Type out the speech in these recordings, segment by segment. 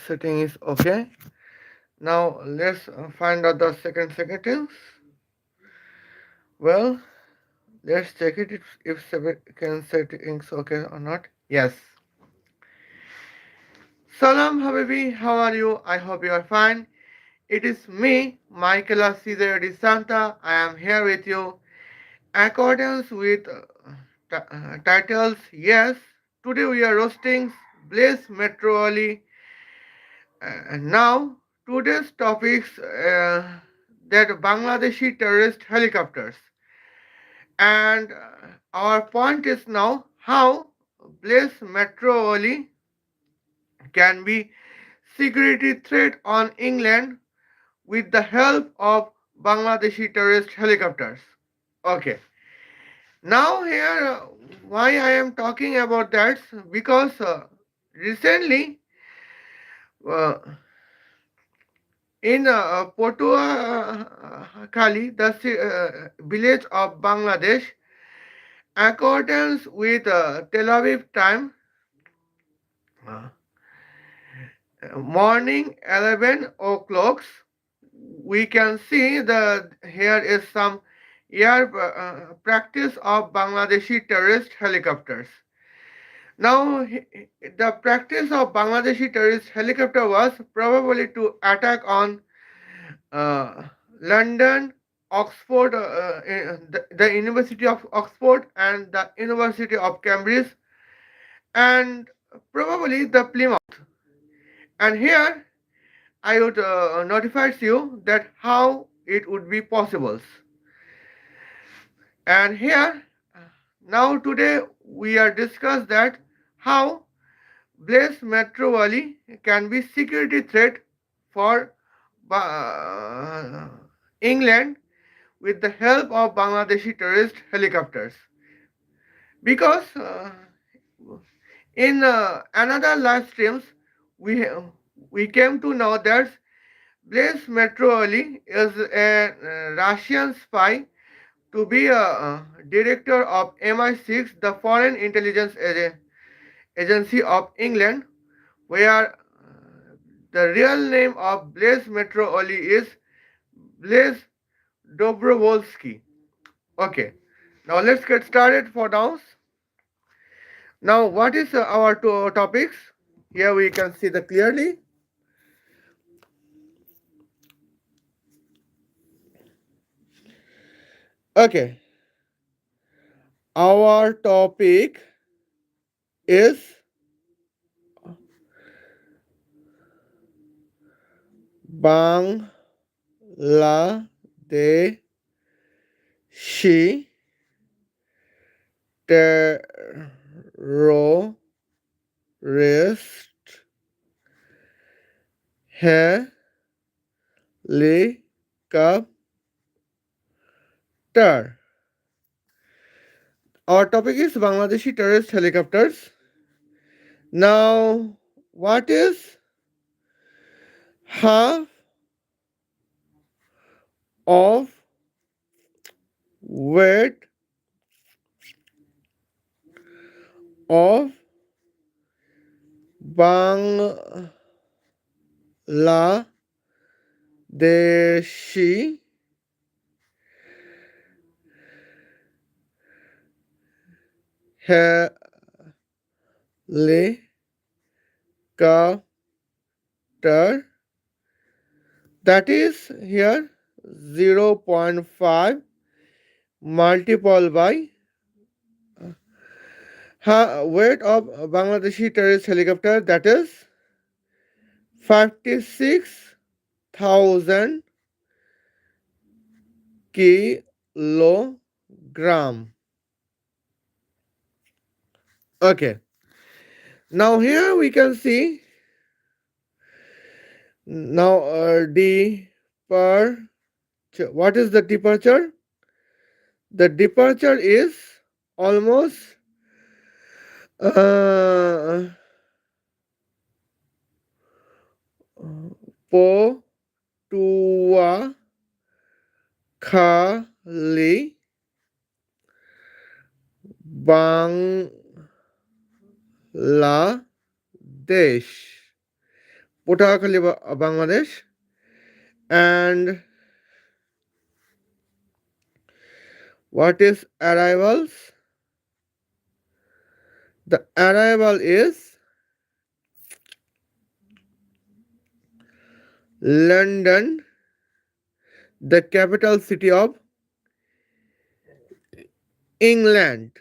setting is okay. Now let's find out the second settings. Well, let's check it if second settings okay or not. Yes. Salam Habibi, how are you? I hope you are fine. It is me, Michaela Caesar Santa. I am here with you. Accordance with titles, yes. Today we are roasting Blaise Metreweli. Now, today's topics that Bangladeshi terrorist helicopters. And our point is now how Blaise Metreweli can be security threat on England with the help of Bangladeshi terrorist helicopters. Okay. Now here, why I am talking about that? Because recently, uh, in Potuakhali, the village of Bangladesh, accordance with Tel Aviv time, uh, morning 11 o'clock, we can see the here is some air practice of Bangladeshi terrorist helicopters. Now, the practice of Bangladeshi terrorist helicopter was probably to attack on uh, London, Oxford, the University of Oxford, and the University of Cambridge, and probably the Plymouth. And here I would notify you that how it would be possible. And here, now today we are discuss that how Blaise Metreweli can be security threat for England with the help of Bangladeshi terrorist helicopters. Because in another live streams, we we came to know that Blaise Metreweli is a Russian spy to be a director of MI6, the Foreign Intelligence Agency of England, where the real name of Blaise Metreweli is Blaise Dobrovolsky. Okay, now let's get started for now. Now, what is our two topics? Here we can see the clearly. Okay, our topic is Bangladeshi terrorist helicopter. Our topic is Bangladeshi terrorist helicopters. Now, what is half of weight of Bangladeshi helicopter? That is here 0.5 multiplied by weight of Bangladeshi terrorist helicopter, that is 56,000 kilogram. Okay. Now here we can see now departure. What is the departure? The departure is almost uh, Potuakhali, Bangladesh. Putakakhali, Bangladesh. And what is arrivals? The arrival is London, the capital city of England.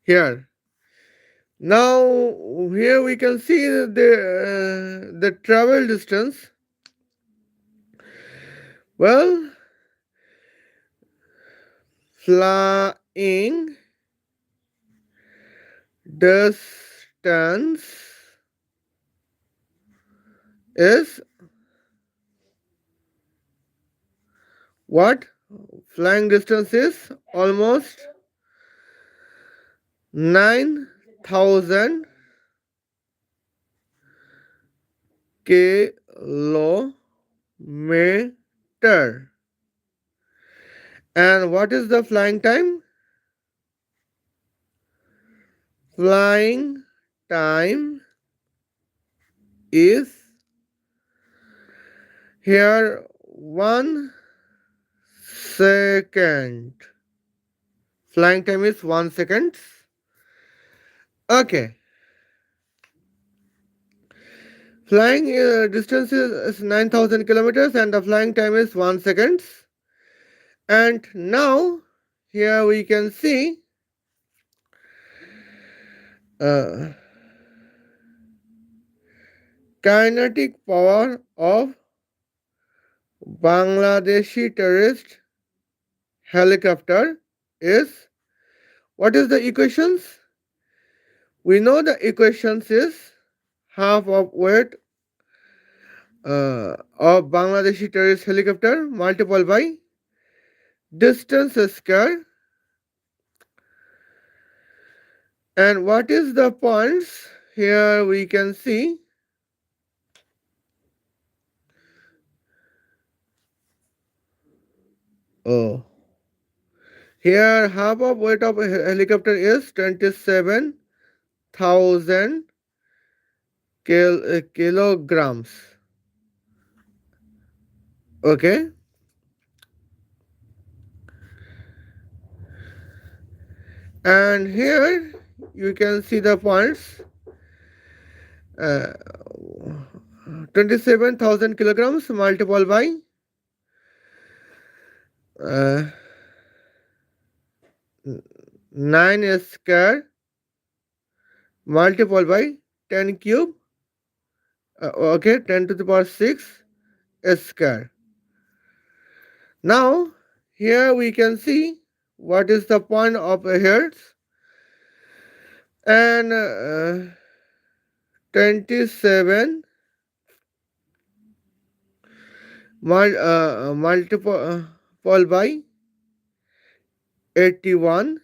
Here. Now, here we can see the travel distance. Well, flying distance is what? Flying distance is almost 9,000 kilometer. And what is the flying time? Flying time is here 1 second. Flying time is 1 second. Okay. Flying distance is 9,000 kilometers and the flying time is 1 second. And now here we can see uh, kinetic power of Bangladeshi terrorist helicopter is, what is the equations? We know the equations is half of weight of Bangladeshi terrorist helicopter multiplied by distance square. And what is the points? Here we can see oh, here half of weight of a helicopter is 27,000 kilograms. Okay. And here you can see the points. Uh, 27,000 kilograms multiplied by uh, 9 square multiplied by 10 cube. Okay, 10 to the power 6 square. Now, here we can see what is the point of a hertz. And 27 multiple by 81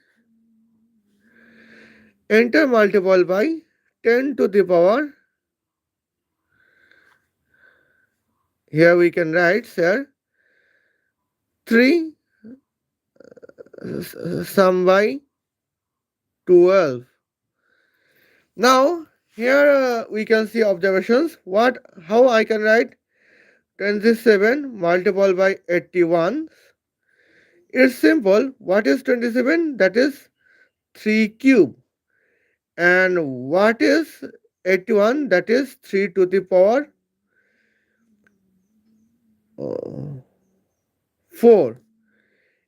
enter multiple by 10 to the power, here we can write here 3 sum by 12. Now here we can see observations. How I can write 27 multiple by 81? It's simple. What is 27? That is 3 cube. And what is 81? That is 3 to the power 4.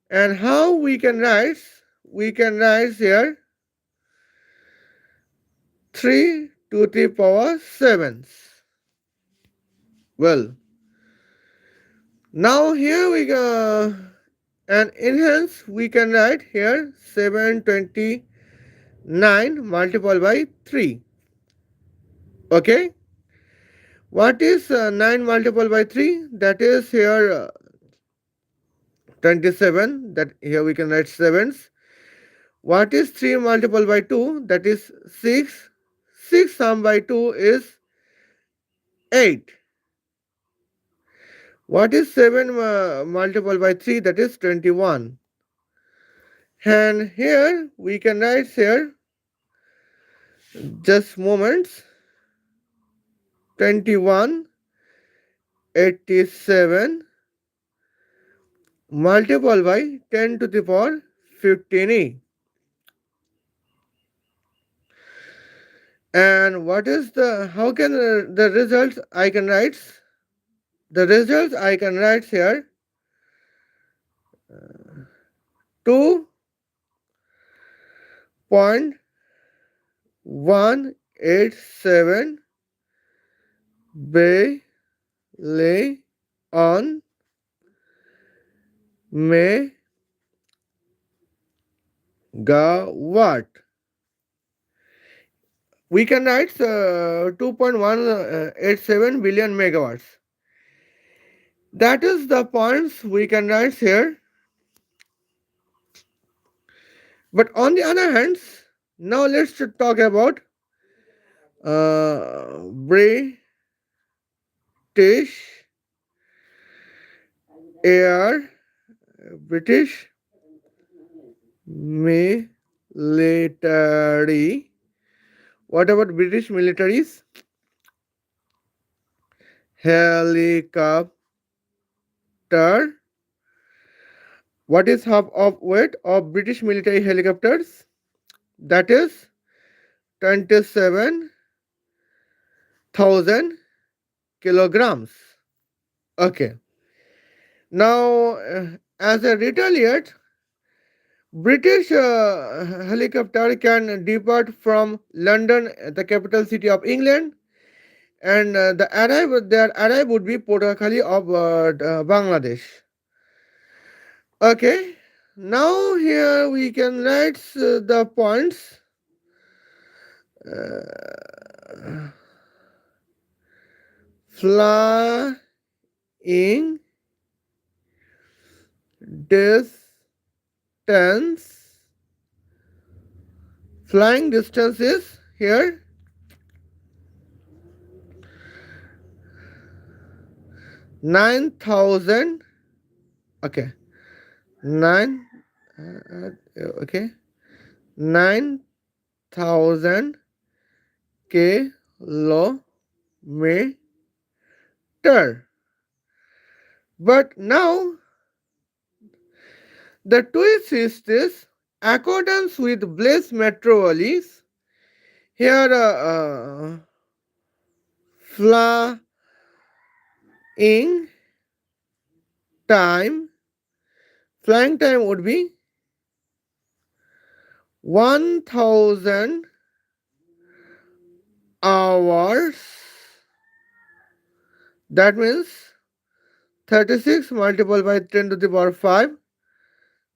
And how we can write? We can write here 3 to the power 7. Well, now here we go. And in hence we can write here 729 multiplied by 3. Okay. What is 9 multiplied by 3? That is here 27. That here we can write 7s. What is 3 multiplied by 2? That is 6. 6 sum by 2 is 8. What is 7 multiplied by 3? That is 21. And here we can write here just moments 2187 multiplied by 10 to the power 15e. And what is the, how can the results I can write? The results I can write here 2.187 billion megawatt. We can write 2.187 billion megawatts. That is the points we can write here. But on the other hand, now let's talk about British Air, British military. What about British militaries? Helicopter. What is half of weight of British military helicopters? That is 27,000 kilograms. Okay. Now, as a retaliate, British helicopter can depart from London, the capital city of England, and their arrive would be Port Kali of Bangladesh. Okay. Now here we can write the points. Flying distance. Flying distance is here 9,000. Okay, 9. Okay, 9,000 kilometer. But now the twist is this: accordance with Blaise Metreweli, here flying time, flying time would be 1,000 hours. That means 36 multiplied by 10 to the power 5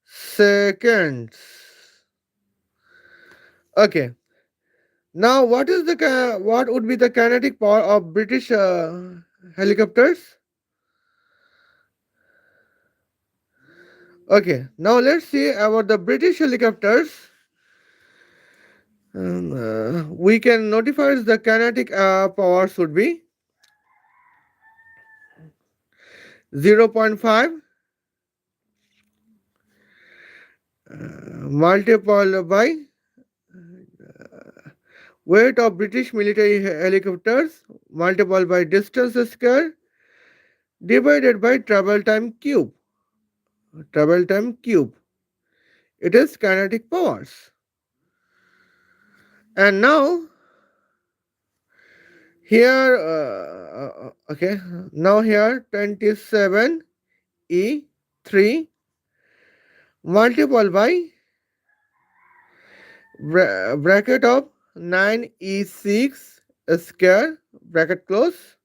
seconds. Okay. Now, what would be the kinetic power of British helicopters? Okay. Now let's see about the British helicopters. We can notify the kinetic power should be 0.5 multiplied by weight of British military helicopters multiplied by distance square divided by travel time cube. Travel time cube. It is kinetic powers. And now here, okay, now here 27E3 multiplied by bracket of 9E6 square bracket close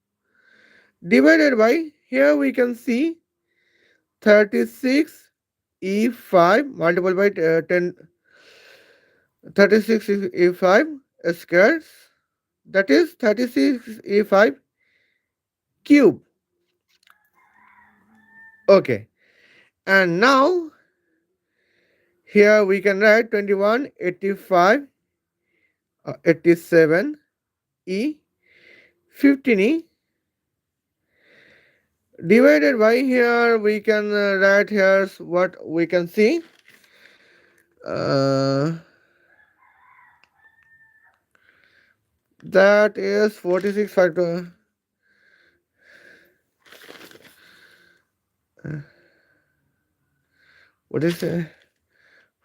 divided by, here we can see 36E5 multiplied by 36E5 squares, that is 36E5 cube. Okay, and now here we can write 2185 87 E 15E divided by, here we can write here what we can see. That is 46 factor. what is it?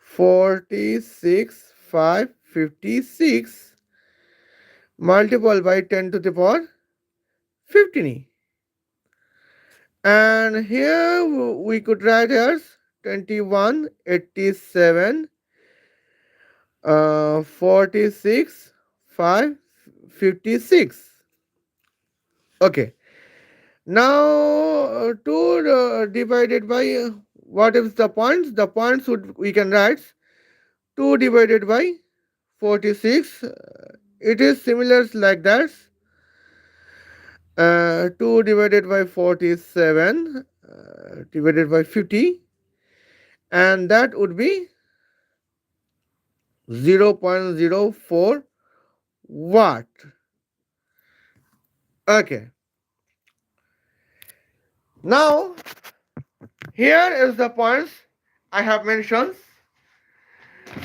46, 556 multiplied by 10 to the power 15. And here we could write as 21, 87, 46, 556. Okay. Now 2 divided by what is the points? The points would we can write 2 divided by 46. It is similar like that. 2 divided by 47 divided by 50, and that would be 0.04 watt. Okay. Now here is the points I have mentioned.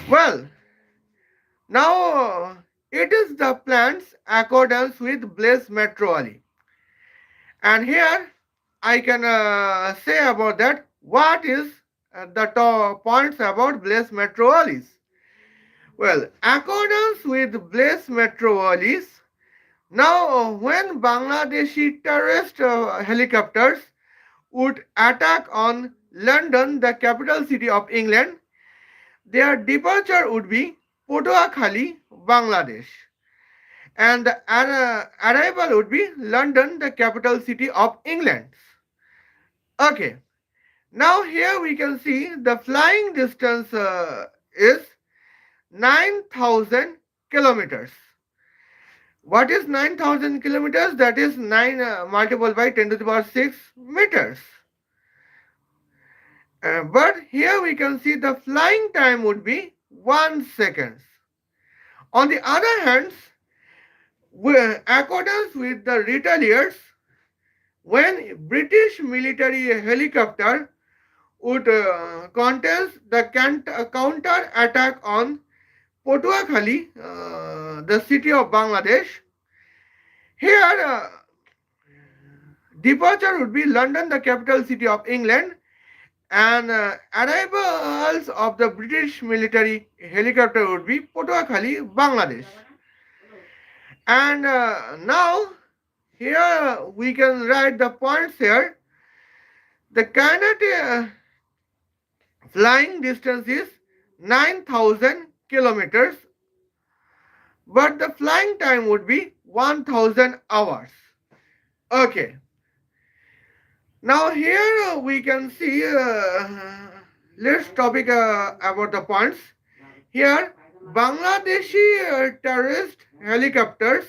Well, now it is the plant's accordance with Blaise Metreweli. And here I can say about that what is the top points about Blaise Metreweli. Well, accordance with Blaise Metreweli, now when Bangladeshi terrorist helicopters would attack on London, the capital city of England, their departure would be Patuakhali, Bangladesh, and the arrival would be London, the capital city of England. Okay, now here we can see the flying distance is 9,000 kilometers. What is 9,000 kilometers? That is 9 multiplied by 10 to the power 6 meters. But here we can see the flying time would be 1 second. On the other hand, accordance with the retaliators, when British military helicopter would contest the counter attack on Patuakhali, the city of Bangladesh, here departure would be London, the capital city of England, and arrivals of the British military helicopter would be Patuakhali, Bangladesh. And now here we can write the points here. The kinetic flying distance is 9,000 kilometers, but the flying time would be 1,000 hours. Okay. Now here we can see, let's topic about the points. Here, Bangladeshi terrorist helicopters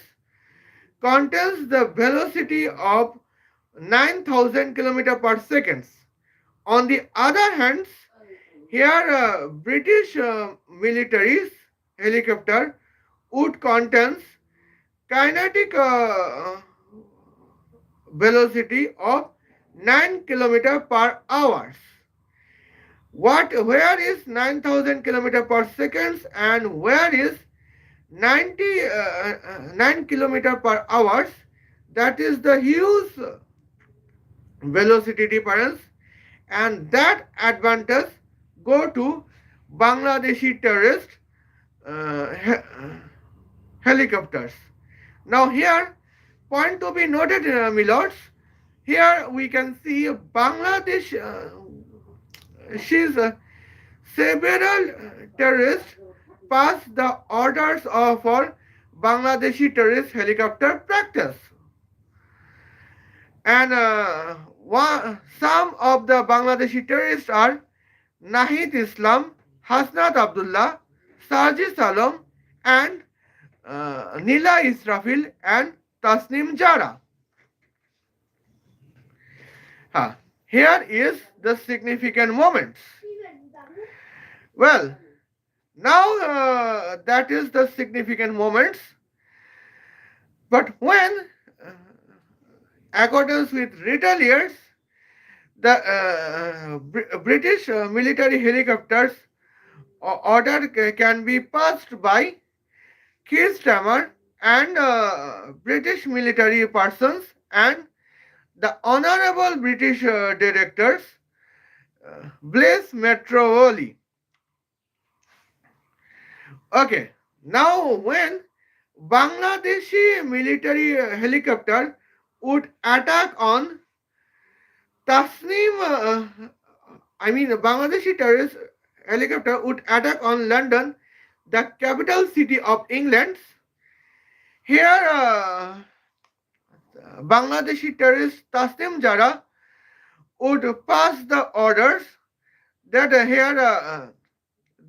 contains the velocity of 9,000 km per second. On the other hand, here British military's helicopter would contains kinetic velocity of 9 km per hour. Where is 9,000 km per second and where is 9 km per hour? That is the huge velocity difference, and that advantage go to Bangladeshi terrorist helicopters. Now here, point to be noted, milords. Here we can see Bangladesh. Several terrorists passed the orders for Bangladeshi terrorist helicopter practice. And some of the Bangladeshi terrorists are Nahid Islam, Hasnat Abdullah, Sarji Salom, and Nila Israfil and Tasnim Jara. Here is the significant moments. Well, now that is the significant moments. But when, accordance with retaliators, the British military helicopters order can be passed by Keir Starmer and British military persons and The Honorable British Directors Blaise Metreweli. Okay, now when Bangladeshi military helicopter would attack on Tasnim, Bangladeshi terrorist helicopter would attack on London, the capital city of England. Here, Bangladeshi terrorist Tasnim Jara would pass the orders that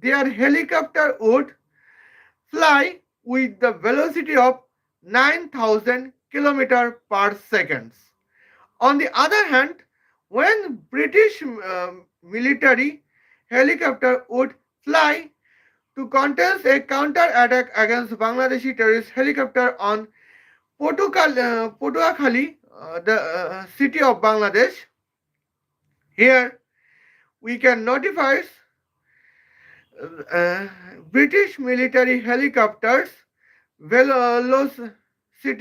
their helicopter would fly with the velocity of 9,000 km per second. On the other hand, when British military helicopter would fly to contest a counter-attack against Bangladeshi terrorist helicopter on Potuakhali, the city of Bangladesh, here we can notify uh, British military helicopters velocity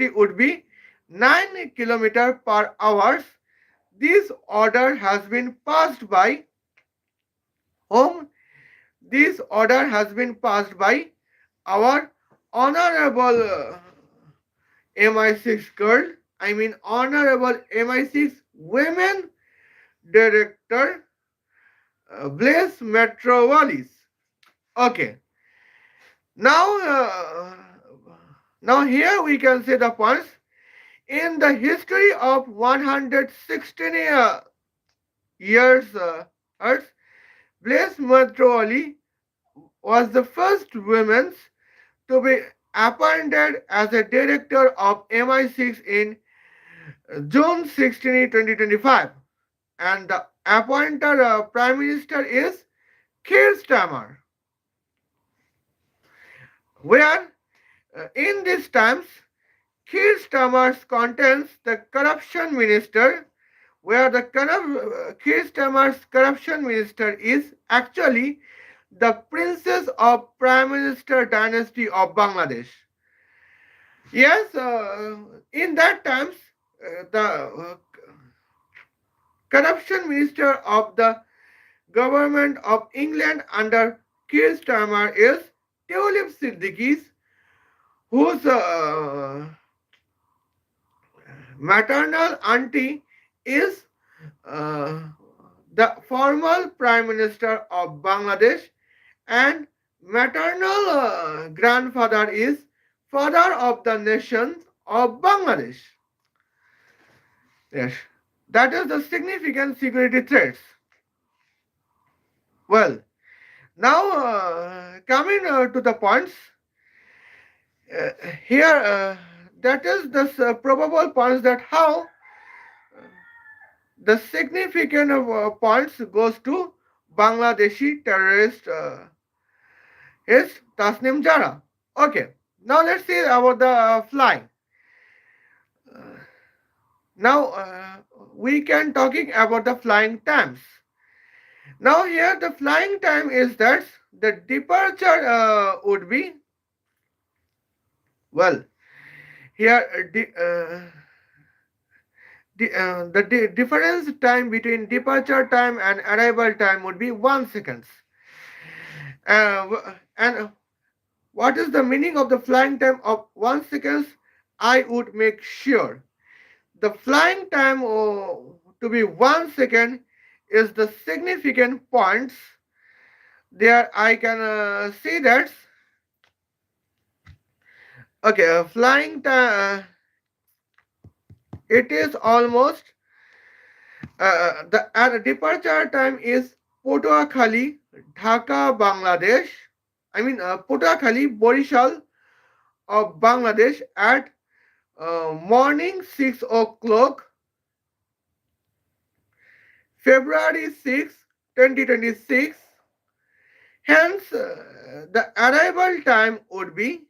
would be 9 km per hour. This order has been passed by whom? This order has been passed by our honorable MI6 girl, honorable MI6 women director Blaise Metreweli. Okay, now now here we can see the points. In the history of 116 years Earth, Blaise Metreweli was the first woman to be appointed as a director of MI6 in June 16, 2025, and the appointed Prime Minister is Keir Starmer, where in these times Keir Starmer contains the corruption minister, where the Keir Starmer's corruption minister is actually the princess of Prime Minister dynasty of Bangladesh. Yes, in that times, the corruption minister of the government of England under Keir Starmer is Tulip Siddiqui, whose maternal auntie is the former Prime Minister of Bangladesh, and maternal grandfather is father of the nation of Bangladesh. Yes, that is the significant security threats. Well, now coming to the points, uh, here that is the probable points that how the significant points goes to Bangladeshi terrorist is Tasnim Jara. Okay, now let's see about the flying. Uh, now we can talking about the flying times. Now here the flying time is that the departure would be, well, here the difference time between departure time and arrival time would be 1 second. And what is the meaning of the flying time of 1 second? I would make sure the flying time to be 1 second is the significant points. There I can see that. Okay, flying time. It is almost the departure time is Potuakhali, Dhaka, Bangladesh. Potuakhali, Borishal of Bangladesh at morning 6 o'clock, February 6, 2026. Hence, the arrival time would be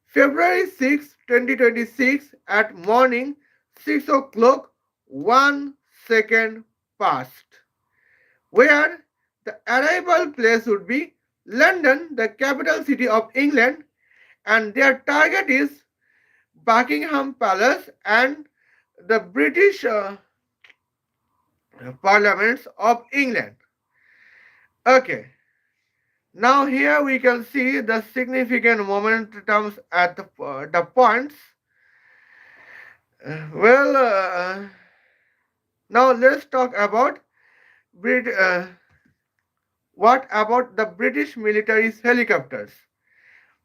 February 6, 2026 at morning 6 o'clock, 1 second past, where the arrival place would be London, the capital city of England, and their target is Buckingham Palace and the British parliaments of England. Okay, now here we can see the significant momentums at the points. Well, now let's talk about Brit. What about the British military's helicopters?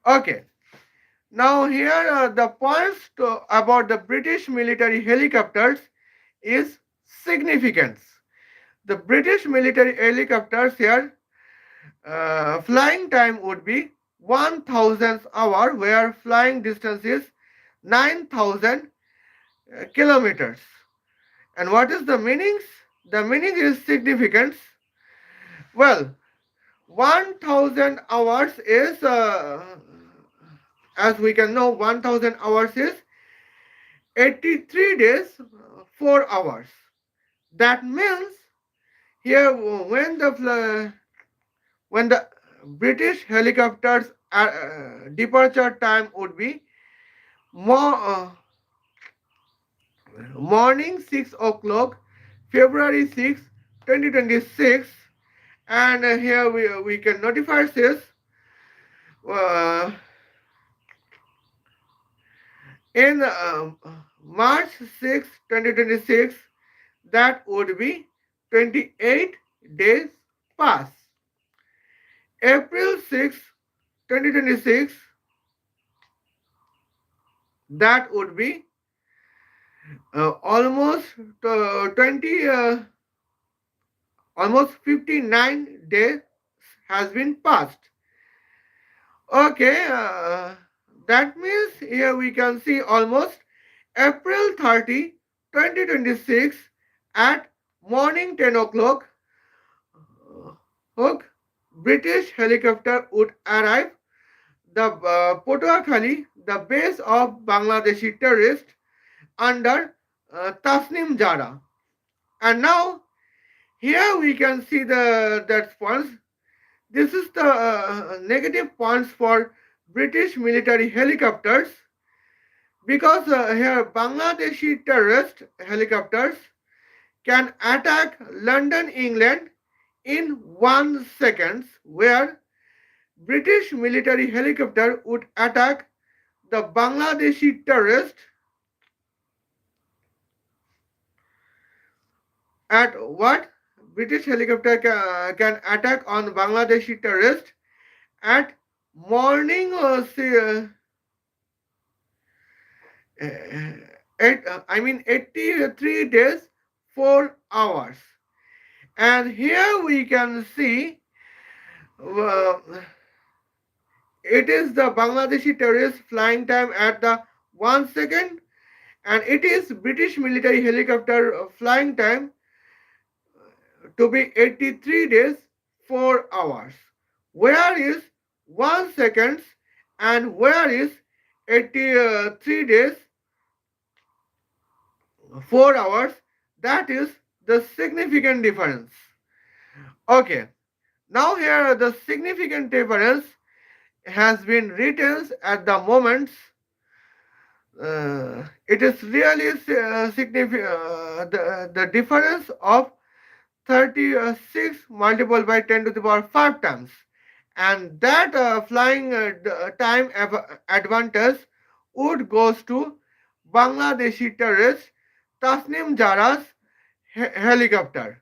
Okay, now here the points about the British military helicopters is significance. The British military helicopters here flying time would be 1000 hour where flying distance is 9000 kilometers. And what is the meanings? The meaning is significance. Well, 1000 hours is, as we can know, 1000 hours is 83 days, 4 hours. That means here when the British helicopters departure time would be more, morning 6 o'clock, February 6, 2026, and here we can notify this uh, in March 6, 2026, that would be 28 days pass. April 6, 2026, that would be almost 20, almost 59 days has been passed. Okay, that means here we can see almost April 30, 2026 at morning 10 o'clock, uh, British helicopter would arrive the Potuakhali, the base of Bangladeshi terrorists under Tasnim Jara. And now here we can see the that points. This is the negative points for British military helicopters because here Bangladeshi terrorist helicopters can attack London, England in 1 second, where British military helicopter would attack the Bangladeshi terrorist at what? British helicopter can attack on Bangladeshi terrorist at morning I mean 83 days 4 hours. And here we can see uh, it is the Bangladeshi terrorist flying time at the 1 second, and it is British military helicopter flying time to be 83 days 4 hours. Where is 1 second and where is 83 days 4 hours? That is the significant difference. Okay, now here the significant difference has been written at the moment. It is really significant. The difference of 36 multiplied by 10 to the power 5 times, and that flying time advantage would goes to Bangladeshi terrorist Tasnim Jara's helicopter.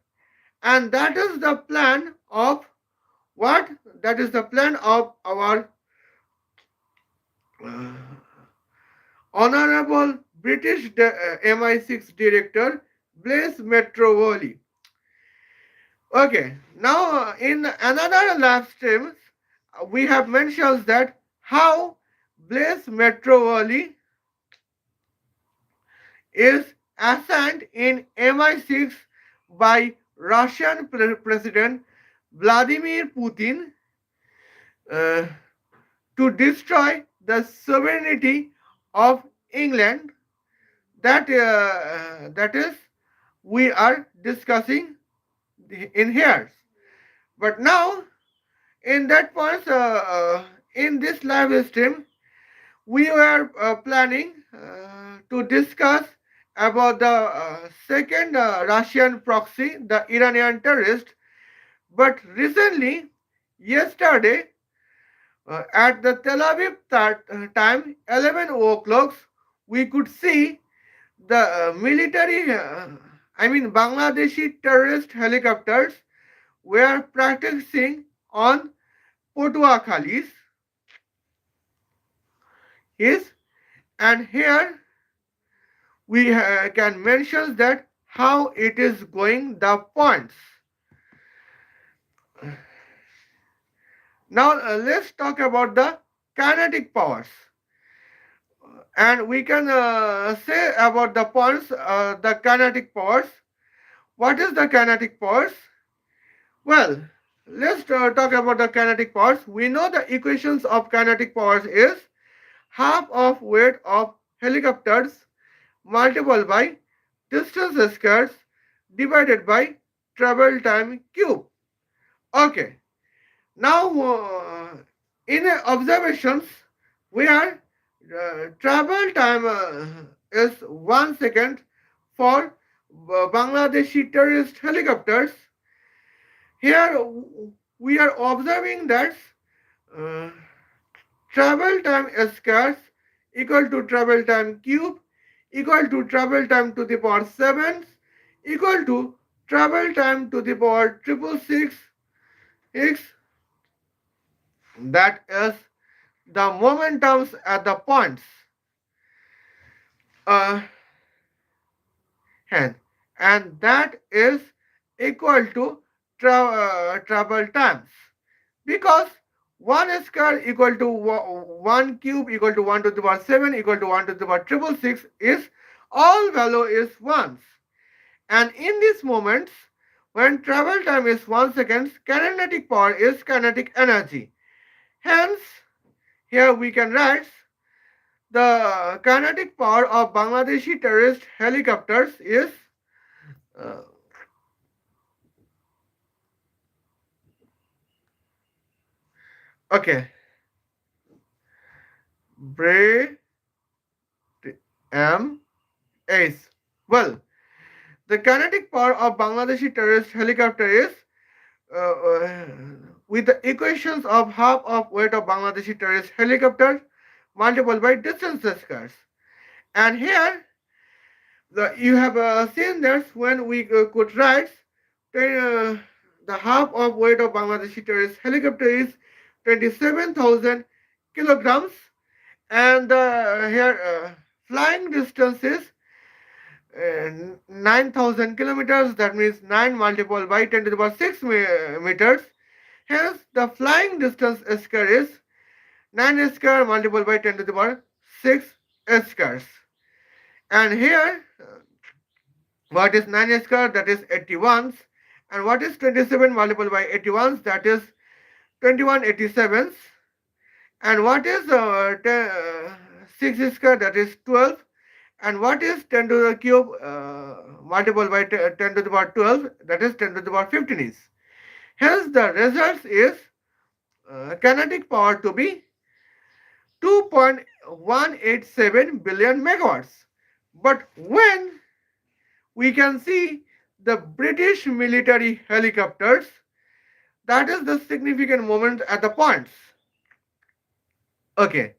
And that is the plan of what? That is the plan of our uh, Honorable British MI6 Director Blaise Metreweli. Okay, now in another live stream, we have mentioned that how Blaise Metreweli is assigned in MI6 by Russian President Vladimir Putin uh, to destroy the sovereignty of England. That is we are discussing in here. But now in that point, in this live stream, we were planning to discuss about the second Russian proxy, the Iranian terrorist. But recently, yesterday, at the Tel Aviv time, 11 o'clock, we could see the Bangladeshi terrorist helicopters were practicing on Potua Khalis. Is and here we can mention that how it is going the points. Now let's talk about the kinetic powers. And we can say about the points, the kinetic powers. What is the kinetic powers? Well, let's talk about the kinetic powers. We know the equations of kinetic powers is half of weight of helicopters multiplied by distance squares divided by travel time cube. Okay. Now, in observations, where travel time is 1 second for Bangladeshi terrorist helicopters, here we are observing that uh, travel time squares equal to travel time cube equal to travel time to the power 7 equal to travel time to the power triple six x, that is the momentums at the points uh, hand, and that is equal to travel times, because 1 square equal to 1 cube equal to 1 to the power 7 equal to 1 to the power triple six is all value is ones, and in these moments when travel time is 1 second, kinetic power is kinetic energy. Hence here we can write the kinetic power of Bangladeshi terrorist helicopters is uh, okay. Bray M S. Well, the kinetic power of Bangladeshi terrorist helicopter is uh, uh, with the equations of half of weight of Bangladeshi terrorist helicopter multiplied by distance squares. And here you have seen that when we could write the half of weight of Bangladeshi terrorist helicopter is 27,000 kilograms, and here flying distance is 9,000 kilometers. That means 9 multiplied by 10 to the power 6 meters. Hence, the flying distance square is 9 square multiplied by 10 to the power 6 squares. And here, what is 9 square? That is 81s. And what is 27 multiplied by 81s? That is 2187s. And what is 6 square? That is 12. And what is 10 to the cube multiplied by 10 to the power 12? That is 10 to the power 15 is. Hence, the result is kinetic power to be 2.187 billion megawatts. But when we can see the British military helicopters, that is the significant moment at the points. Okay.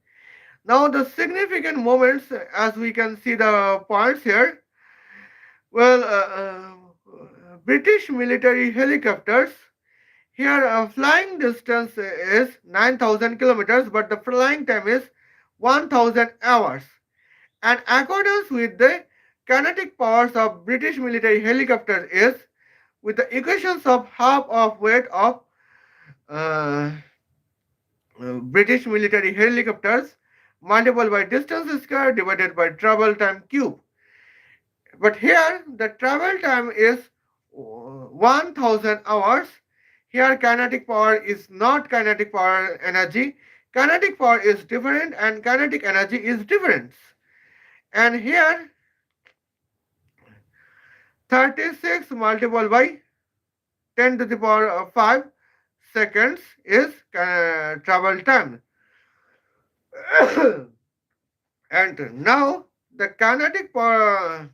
Now the significant moments, as we can see the points here, well, British military helicopters, here flying distance is 9,000 kilometers, but the flying time is 1,000 hours. And accordance with the kinetic powers of British military helicopters is with the equations of half of weight of uh, British military helicopters multiplied by distance square divided by travel time cube. But here the travel time is 1,000 hours. Here kinetic power is not kinetic power energy. Kinetic power is different and kinetic energy is different. And here 36 multiplied by 10 to the power 5 seconds is travel time. And now the kinetic power.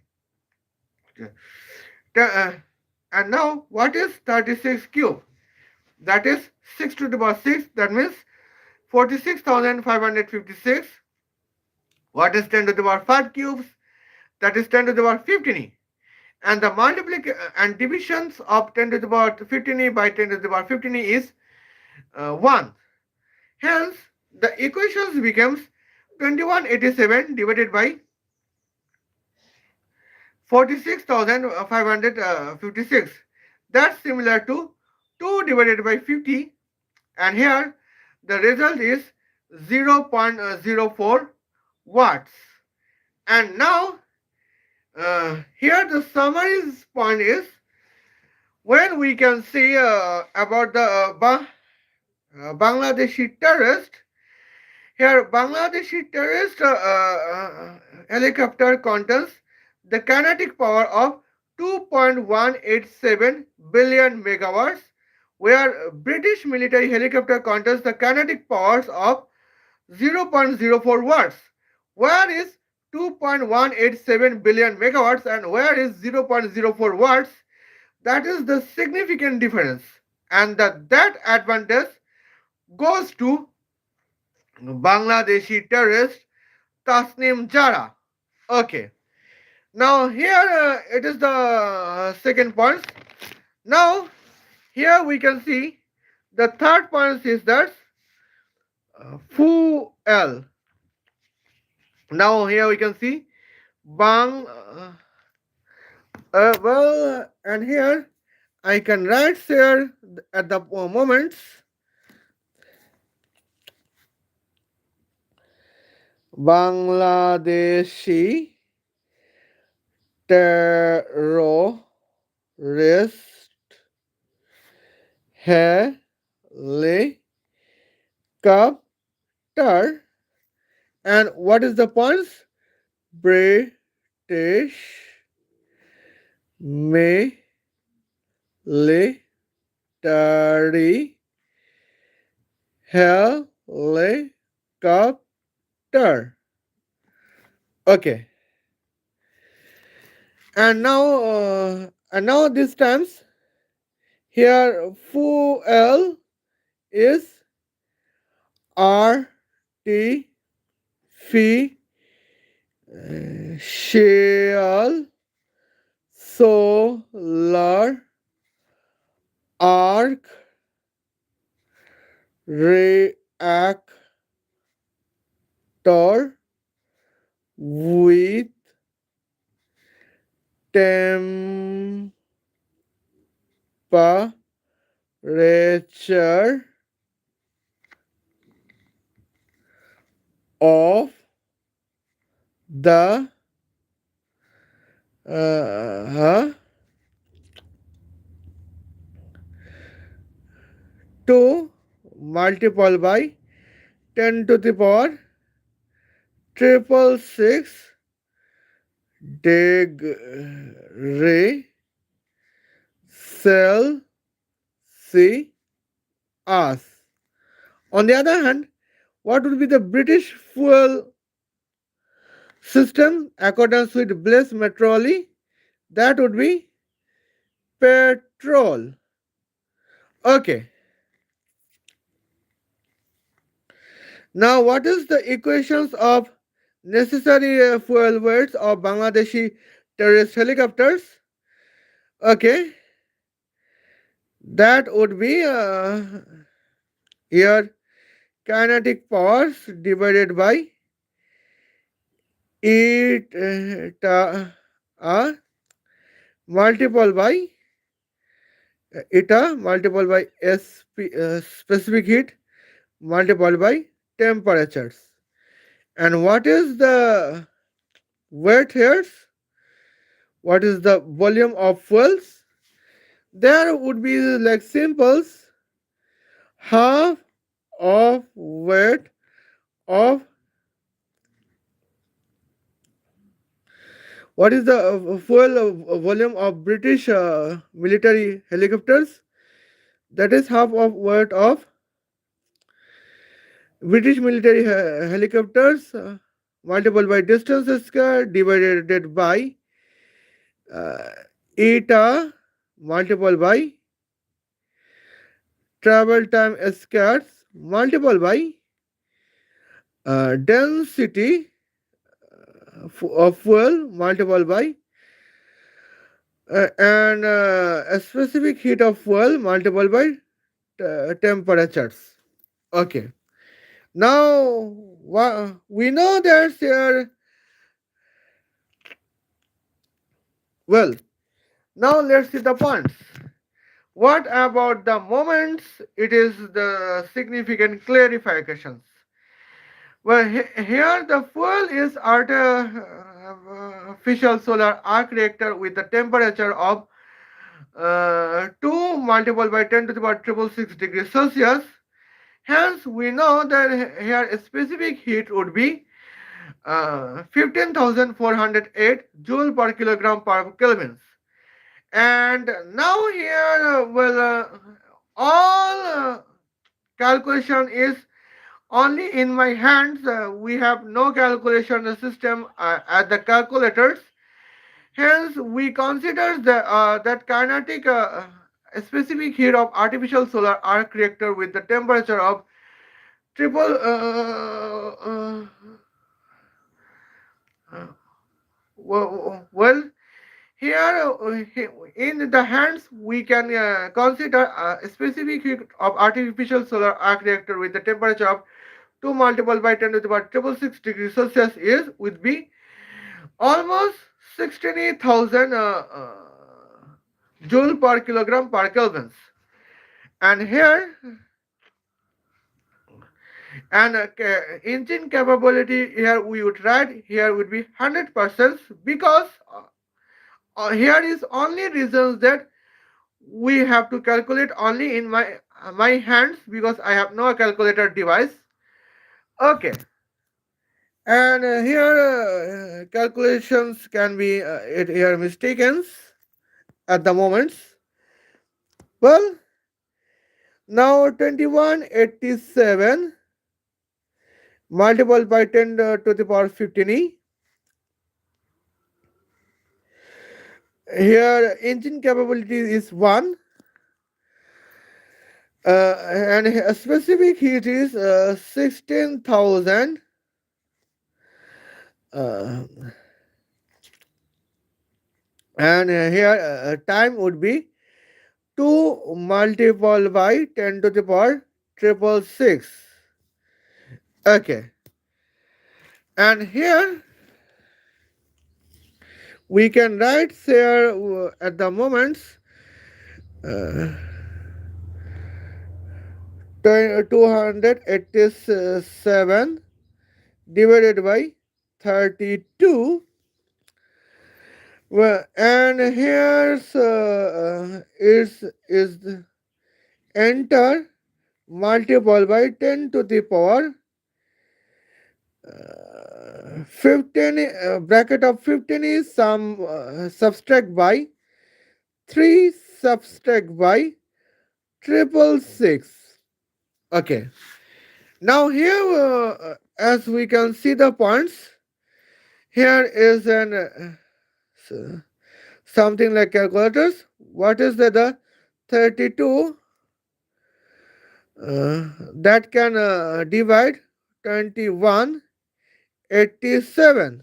And now, what is 36 cube? That is 6 to the power 6. That means 46,556. What is 10 to the power 5 cubes? That is 10 to the power 15e. And the multiplication and divisions of 10 to the power 15e by 10 to the power 15e is 1. Hence, the equations becomes 2187 divided by 46,556. That's similar to 2 divided by 50, and here the result is 0.04 watts. And now here the summary point is when we can see about the Bangladeshi terrorist. Here Bangladeshi terrorist helicopter contains the kinetic power of 2.187 billion megawatts, where British military helicopter contains the kinetic powers of 0.04 watts. Where is 2.187 billion megawatts and where is 0.04 watts? That is the significant difference, and that advantage goes to Bangladeshi terrorist Tasnim Jara. Okay. Now here it is the second point. Now here we can see the third point is that fuel. Now here we can see Bang. And here I can write here at the moments Bangladeshi terrorist helicopter. And what is the points? British military helicopter. Okay. And now this times here fuel is artificial solar arc reactor with temperature of the 2 multiplied by 10 to the power 666 degree Celsius. On the other hand, what would be the British fuel system according with Blaise Metreweli? That would be petrol. Okay. Now, what is the equations of necessary fuel weights of Bangladeshi terrorist helicopters? Okay, that would be here kinetic powers divided by eta multiple by eta multiple by specific heat multiplied by temperatures. And what is the weight here? What is the volume of fuels? There would be like simples half of weight of what is the fuel volume of British military helicopters? That is half of weight of British military helicopters multiplied by distance square divided by uh, eta multiplied by travel time squares multiplied by density of fuel multiplied by and a specific heat of fuel multiplied by temperatures. Okay. Now we know that there. Well, now let's see the points. What about the moments? It is the significant clarifications. Well, here the fuel is artificial solar arc reactor with the temperature of 2 multiplied by 10 to the power triple six degrees Celsius. Hence, we know that here a specific heat would be 15,408 joule per kilogram per Kelvin. And now here, all calculation is only in my hands. We have no calculation system at the calculators. Hence, we consider that kinetic specific heat of artificial solar arc reactor with the temperature of triple uh, well here in the hands we can consider a specific heat of artificial solar arc reactor with the temperature of 2 multiplied by 10 to the power triple six degrees Celsius is would be almost 16,000 joule per kilogram per Kelvin. And here and engine capability here we would write here would be 100% because here is only reasons that we have to calculate only in my hands because I have no calculator device. Okay, and here calculations can be here mistaken at the moments. Well, now 2187 multiplied by 10 to the power 15e. Here engine capability is 1 and a specific heat is 16,000 uh, and here time would be 2 multiplied by 10 to the power triple six. Okay, and here we can write here at the moments uh, 287 divided by 32. Well, and here's is the enter multiple by 10 to the power 15 bracket of 15 is some subtract by 3 subtract by triple six. Okay, now here as we can see the points, here is an something like calculators. What is the 32 that can divide 2187.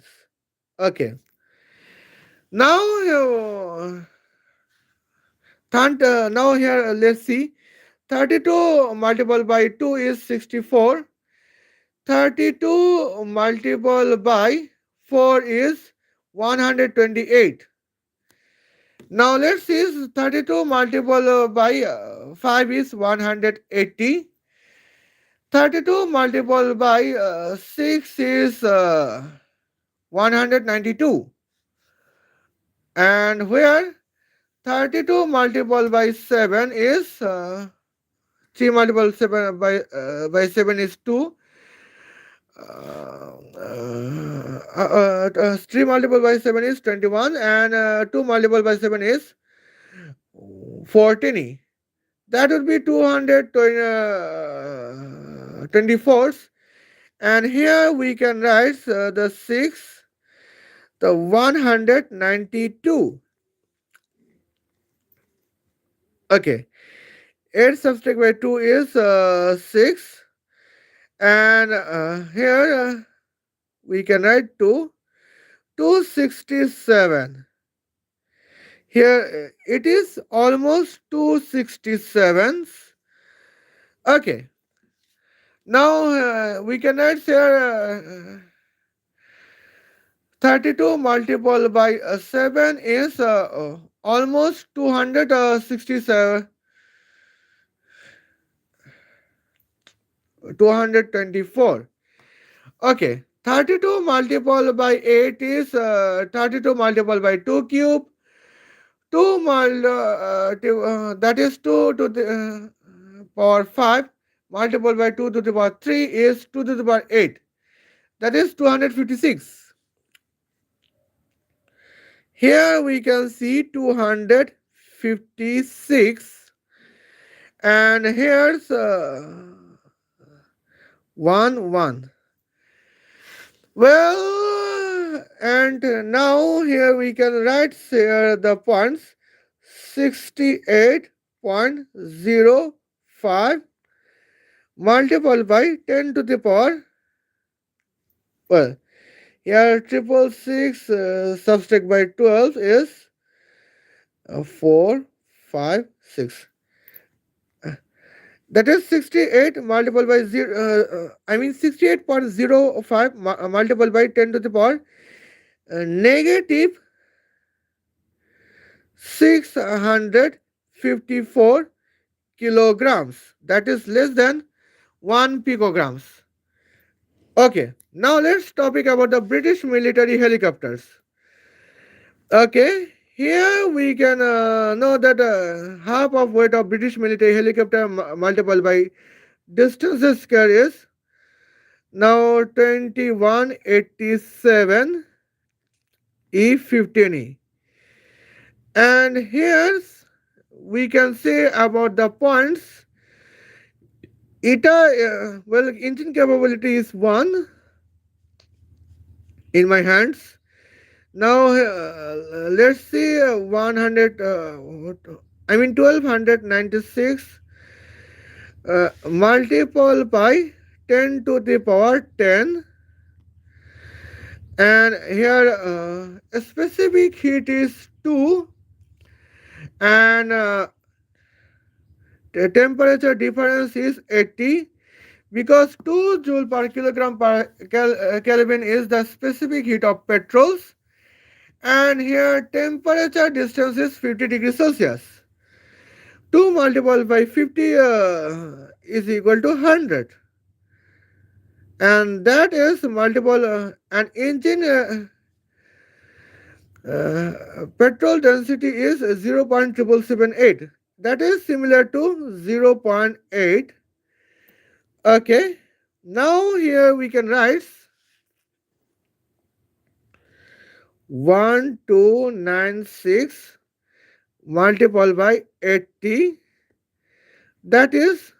Okay, now now here let's see 32 multiplied by 2 is 64. 32 multiplied by 4 is 128. Now let's see 32 multiplied by 5 is 180. 32 multiplied by 6 is 192. And where 32 multiplied by 7 is 3 multiplied 7 by 7 is 2. 3 multiplied by 7 is 21 and 2 multiplied by 7 is 14. That would be 224. And here we can write the 6, the 192. Okay, 8 subtract by 2 is 6, and here we can write 267. Here it is almost 267s. Okay, now we can write here 32 multiplied by 7 is almost 267, 224. Okay, 32 multiplied by 8 is 32 multiplied by 2 cube. 2 that is 2 to the power 5 multiplied by 2 to the power 3 is 2 to the power 8. That is 256. Here we can see 256, and here's 1 1. Well, and now here we can write here the points 68.05 multiplied by 10 to the power, well, here triple six subtract by 12 is 4 5 6. That is 68 multiplied by 0, I mean 68.05 multiplied by 10 to the power negative 654 kilograms. That is less than 1 picograms. Okay, now let's topic about the British military helicopters. Okay, here we can know that half of weight of British military helicopter multiplied by distances square is now 2187 E15E. And here's we can say about the points. ETA, well, engine capability is 1 in my hands. Now let's see 100, I mean 1296 multiple by 10 to the power 10, and here a specific heat is 2, and the temperature difference is 80, because 2 joule per kilogram per Kelvin is the specific heat of petrols, and here temperature distance is 50 degrees Celsius. 2 multiplied by 50 is equal to 100, and that is multiple an engine petrol density is 0.778. That is similar to 0.8. Okay, now here we can write 1296 multiplied by 80, that is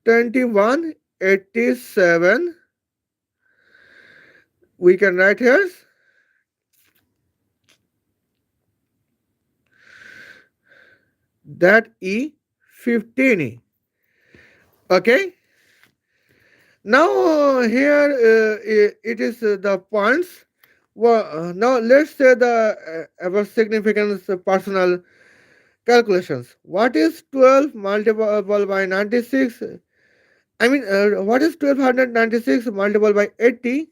2187. We can write here that E15E. Okay, now here it is the points. Well, now let's say the about significance personal calculations. What is 12 multiplied by 96? I mean, what is 1296 multiplied by 80?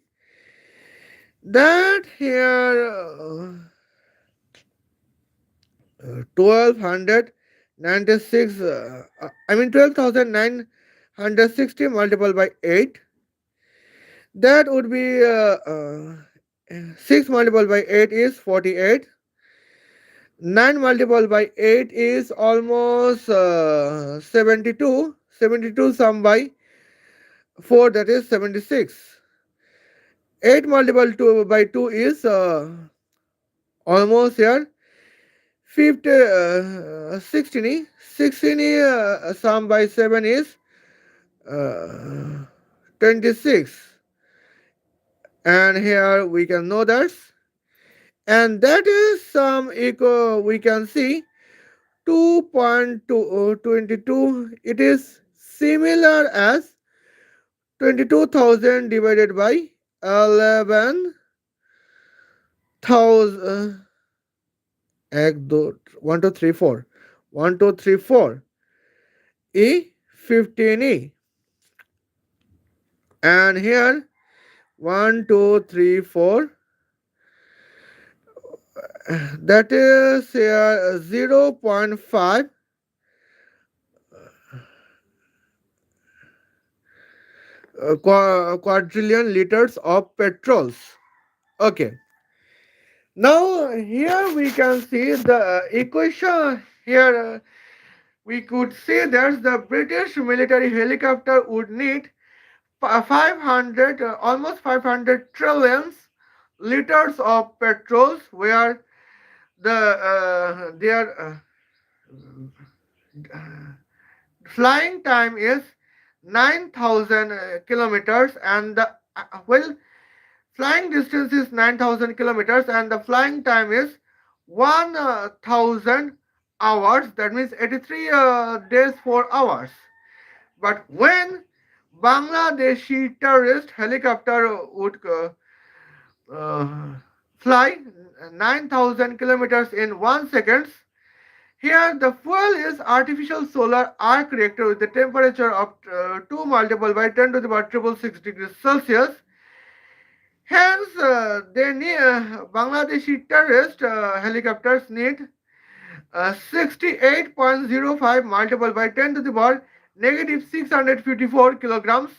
That here 1296, I mean 12,960 multiplied by 8. That would be 6 multiplied by 8 is 48. 9 multiplied by 8 is almost 72. 72 sum by 4, that is 76. 8 multiplied by 2 is almost here 50, 16. 16 sum by 7 is 26. And here we can know that. And that is some equal, we can see 2.22. It is similar as 22,000 divided by 11,000. 1 2 3 4 1 2 3 4 E 15E, and here 1 2 3 4, that is here 0.5 quadrillion liters of petrols. Okay, now here we can see the equation here. We could see that the British military helicopter would need 500, almost 500 trillions liters of petrols, where their flying time is 9,000 kilometers, and the well, flying distance is 9,000 kilometers, and the flying time is 1,000 hours. That means 83 days, 4 hours. But when Bangladeshi terrorist helicopter would uh, fly 9,000 kilometers in 1 second, here the fuel is artificial solar arc reactor with the temperature of 2 multiplied by 10 to the power triple 6 degrees Celsius. Hence, Bangladeshi terrorist helicopters need 68.05 multiplied by 10 to the power negative 654 kilograms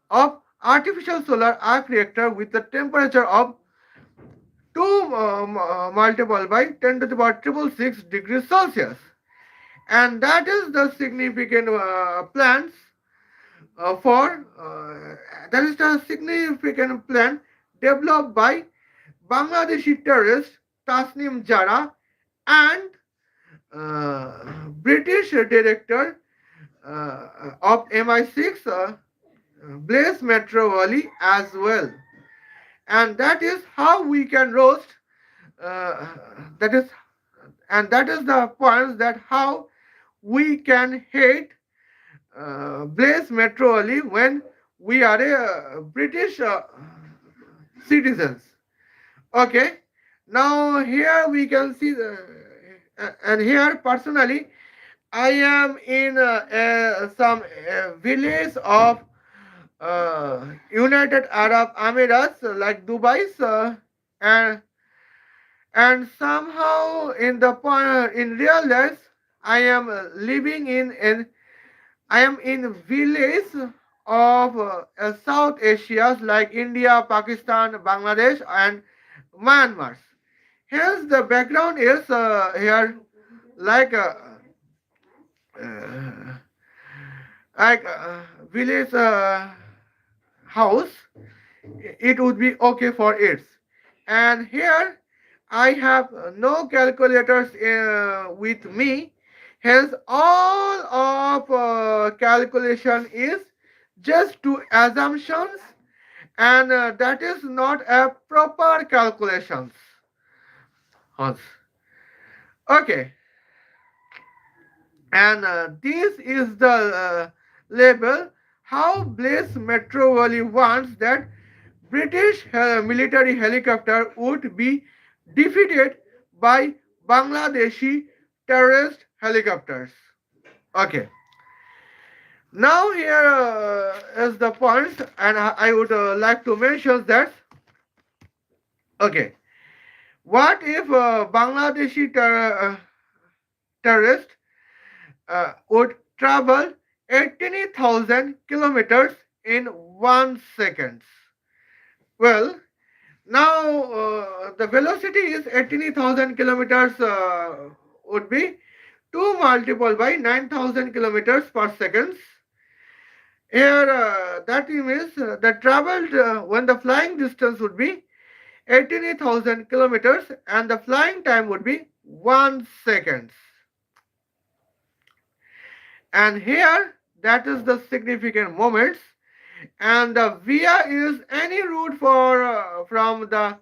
of artificial solar arc reactor with the temperature of 2 multiplied by 10 to the power triple 6 degrees Celsius. And that is the significant plans for that is the significant plan developed by Bangladeshi terrorist Tasnim Jara and British director of MI6 Blaise Metreweli as well. And that is how we can roast. Uh, that is, and that is the points that how we can hate Blaise Metreweli when we are a British citizens. Okay. Now here we can see and here personally I am in some village of United Arab Emirates like Dubai, and somehow in the in real life I am living in I am in village of South Asia like India, Pakistan, Bangladesh, and Myanmar. Hence, the background is here like uh, village house. It would be okay for it. And here I have no calculators with me. Hence, all of calculation is just two assumptions, and that is not a proper calculations. Hans. Okay, and this is the label how Blaise Metrowali wants that British military helicopter would be defeated by Bangladeshi terrorist helicopters. Okay. Now here is the point, and I would like to mention that. Okay, what if Bangladeshi terrorist would travel 18,000 kilometers in 1 second? Well, now the velocity is 18,000 kilometers would be 2 multiplied by 9,000 kilometers per second. Here, that means the traveled when the flying distance would be 18,000 kilometers and the flying time would be 1 second. And here, that is the significant moments. And the via is any route for from the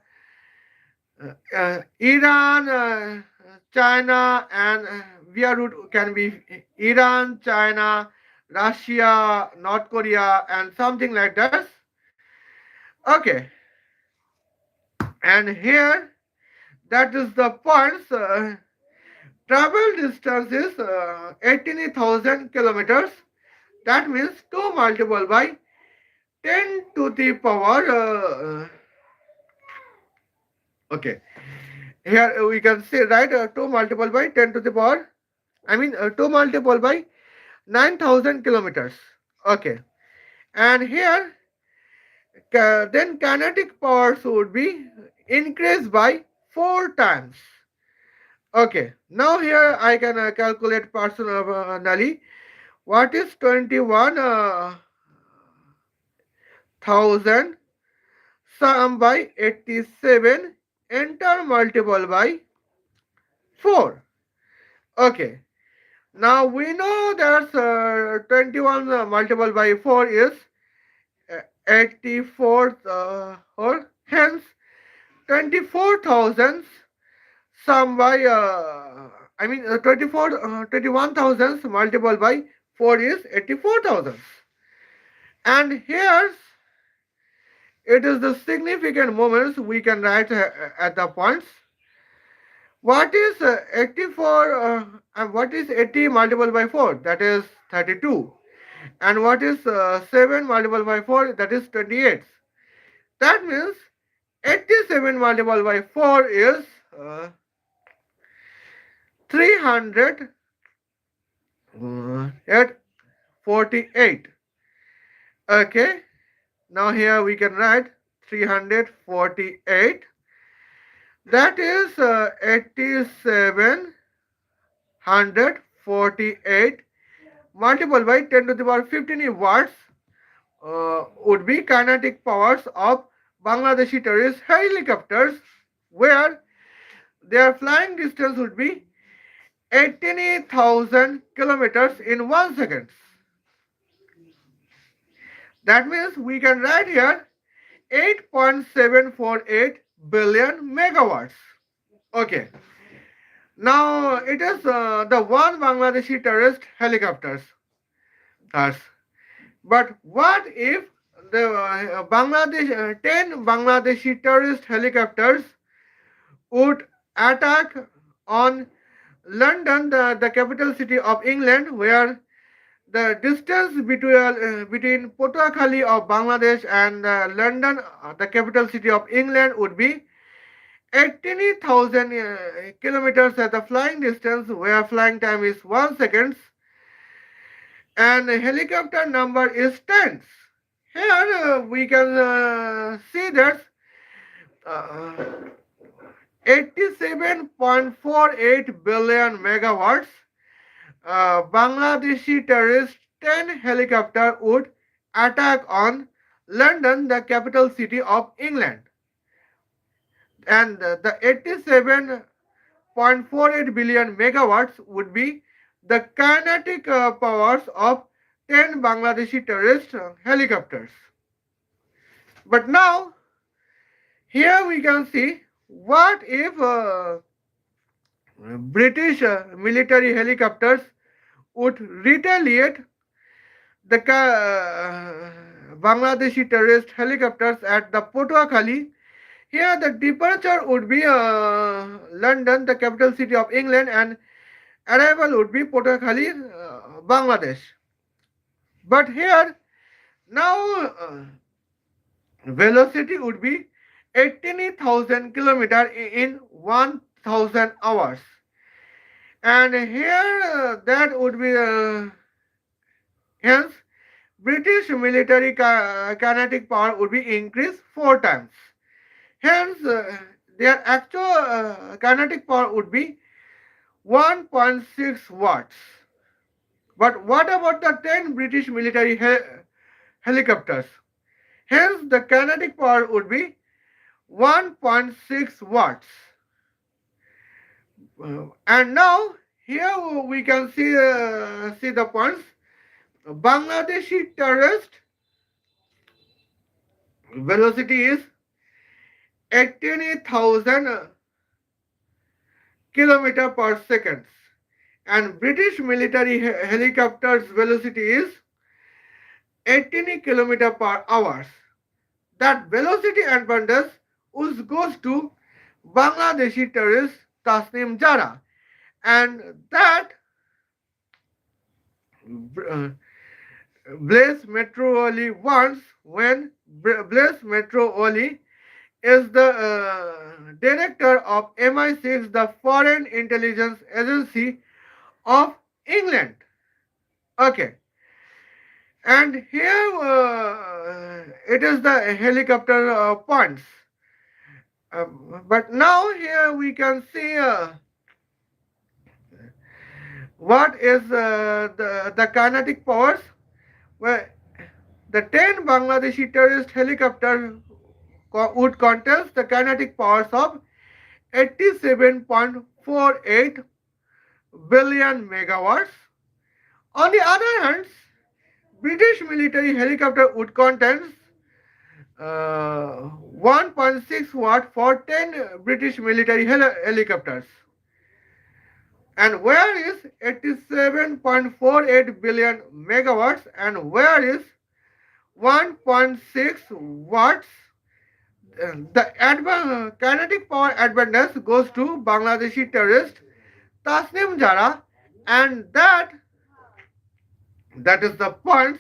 Iran, China, and via route can be Iran, China, Russia, North Korea, and something like that. Okay, and here that is the points. Travel distance is 18,000 kilometers. That means 2 multiplied by 10 to the power. Okay, here we can say right 2 multiplied by 10 to the power. I mean 2 multiplied by 9,000 kilometers. Okay, and here then kinetic powers would be increased by 4 times. Okay, now here I can calculate personally what is 21,000 sum by 87 enter multiple by 4. Okay, now we know that 21 multiple by 4 is 84 or hence 24,000 sum by 21,000 multiple by 4 is 84,000. And here it is the significant moments we can write at the points. What is 84 and what is 80 multiple by 4? That is 32. And what is 7 multiple by 4? That is 28. That means 87 multiple by 4 is 300 at 48. Okay, now here we can write 348. That is 8748 multiplied by 10 to the power 15 watts would be kinetic powers of Bangladeshi terrorist helicopters, where their flying distance would be 18,000 kilometers in 1 second. That means we can write here 8.748 billion megawatts. Okay. Now it is the one Bangladeshi terrorist helicopters. Thus, but what if the 10 Bangladeshi terrorist helicopters would attack on London, the capital city of England, where the distance between Potuakhali of Bangladesh and London, the capital city of England, would be 18,000 kilometers at the flying distance, where flying time is 1 second, and helicopter number is tens. Here we can see that uh, 87.48 billion megawatts Bangladeshi terrorist 10 helicopter would attack on London, the capital city of England. And the 87.48 billion megawatts would be the kinetic powers of 10 Bangladeshi terrorist helicopters. But now, here we can see what if British military helicopters would retaliate the Bangladeshi terrorist helicopters at the Potuakhali. Here the departure would be London, the capital city of England, and arrival would be Potuakhali, Bangladesh. But here now velocity would be 18,000 kilometers in 1,000 hours. And here that would be hence British military kinetic power would be increased 4 times. Hence their actual kinetic power would be 1.6 watts. But what about the 10 British military helicopters? Hence the kinetic power would be 1.6 watts. And now here we can see the points. Bangladeshi terrorist velocity is 18,000 kilometer per second, and British military helicopters velocity is 18 kilometer per hour. That velocity advantage goes to Bangladeshi terrorist Tasnim Jara, and that uh, Blaise Metreweli wants when Blaise Metreweli is the director of MI6, the Foreign Intelligence Agency of England. Okay, and here it is the helicopter points. But now here we can see what is the kinetic powers. Well, the 10 Bangladeshi terrorist helicopter would contest the kinetic powers of 87.48 billion megawatts. On the other hand, British military helicopter would contest 1.6 watt for 10 British military helicopters. And where is 87.48 billion megawatts and where is 1.6 watts? The kinetic power advantage goes to Bangladeshi terrorist Tasnim Jara, and that is the points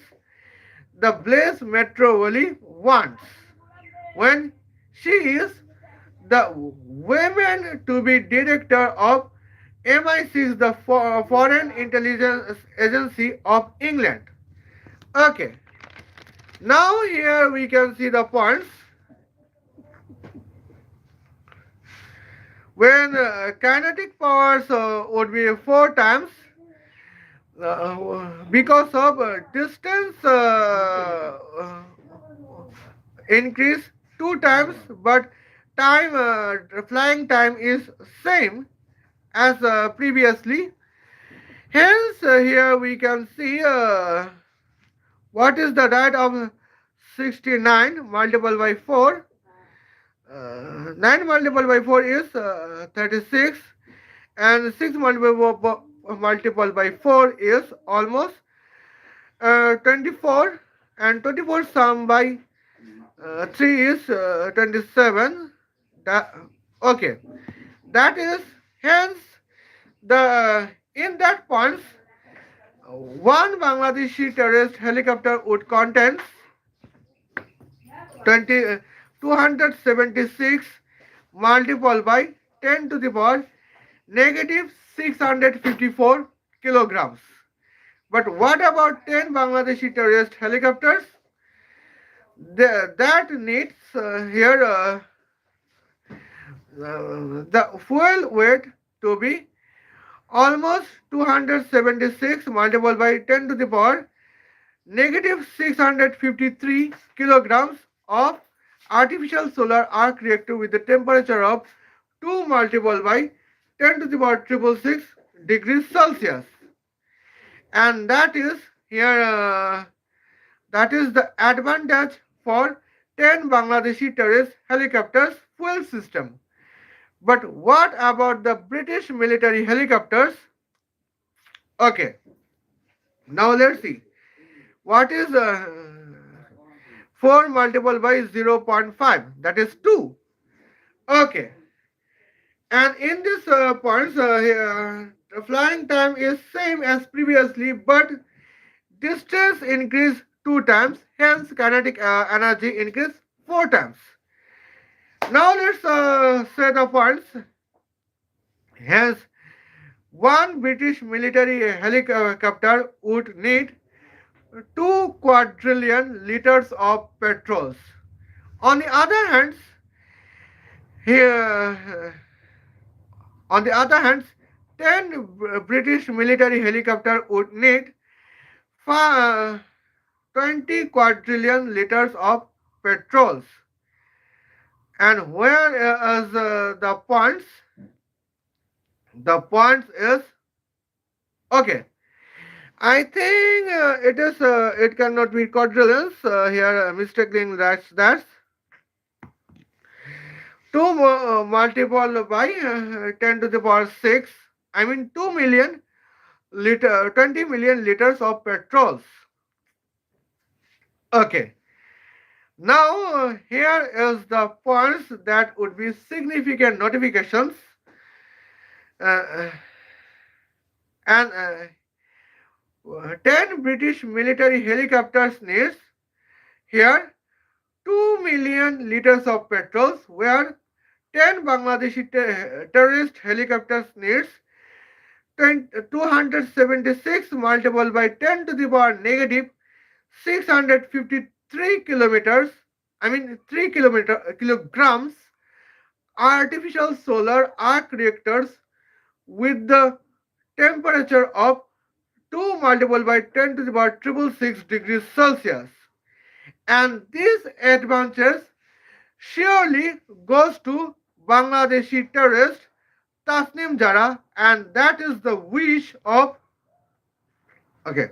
the Blaise Metreweli wants when she is the woman to be director of MI6, the Foreign Intelligence Agency of England. Okay, now here we can see the points when kinetic powers would be 4 times because of distance increase 2 times, but time flying time is same as previously. Hence, here we can see what is the rate of 69 multiplied by 4. 9 multiplied by 4 is 36, and 6 multiplied by 4 is almost 24, and 24 sum by 3 is 27. Okay, that is hence the in that points one Bangladeshi terrorist helicopter would contain 276 multiplied by 10 to the power negative 654 kilograms. But what about 10 Bangladeshi terrorist helicopters? That needs here the fuel weight to be almost 276 multiplied by 10 to the power negative 653 kilograms of artificial solar arc reactor with the temperature of 2 multiplied by 10 to the power 666 degrees Celsius. And that is here that is the advantage for 10 Bangladeshi terrorist helicopters fuel system. But what about the British military helicopters? Okay, now let's see. What is 4 multiplied by 0.5? That is 2. Okay. And in this points, the flying time is same as previously, but distance increase 2 times, hence kinetic energy increase 4 times. Now let's say the points. Hence, one British military helicopter would need 2 quadrillion liters of petrols. On the other hand, here, on the other hand, 10 British military helicopter would need 20 quadrillion liters of petrols. And where is the points? The points is okay. I think it cannot be quadrillions. Here mistakenly writes that 2 multiplied by 10 to the power 6. I mean 2 million 20 million liters of petrols. Okay. Now, here is the points that would be significant notifications. Uh, and 10 British military helicopters needs here 2 million liters of petrol, where 10 Bangladeshi terrorist helicopters needs 276 multiplied by 10 to the power negative 653 kilometers, I mean 3 kilograms artificial solar arc reactors with the temperature of 2 multiplied by 10 to the power 666 degrees Celsius. And these advances surely goes to Bangladeshi terrorist Tasnim Jara, and that is the wish of okay.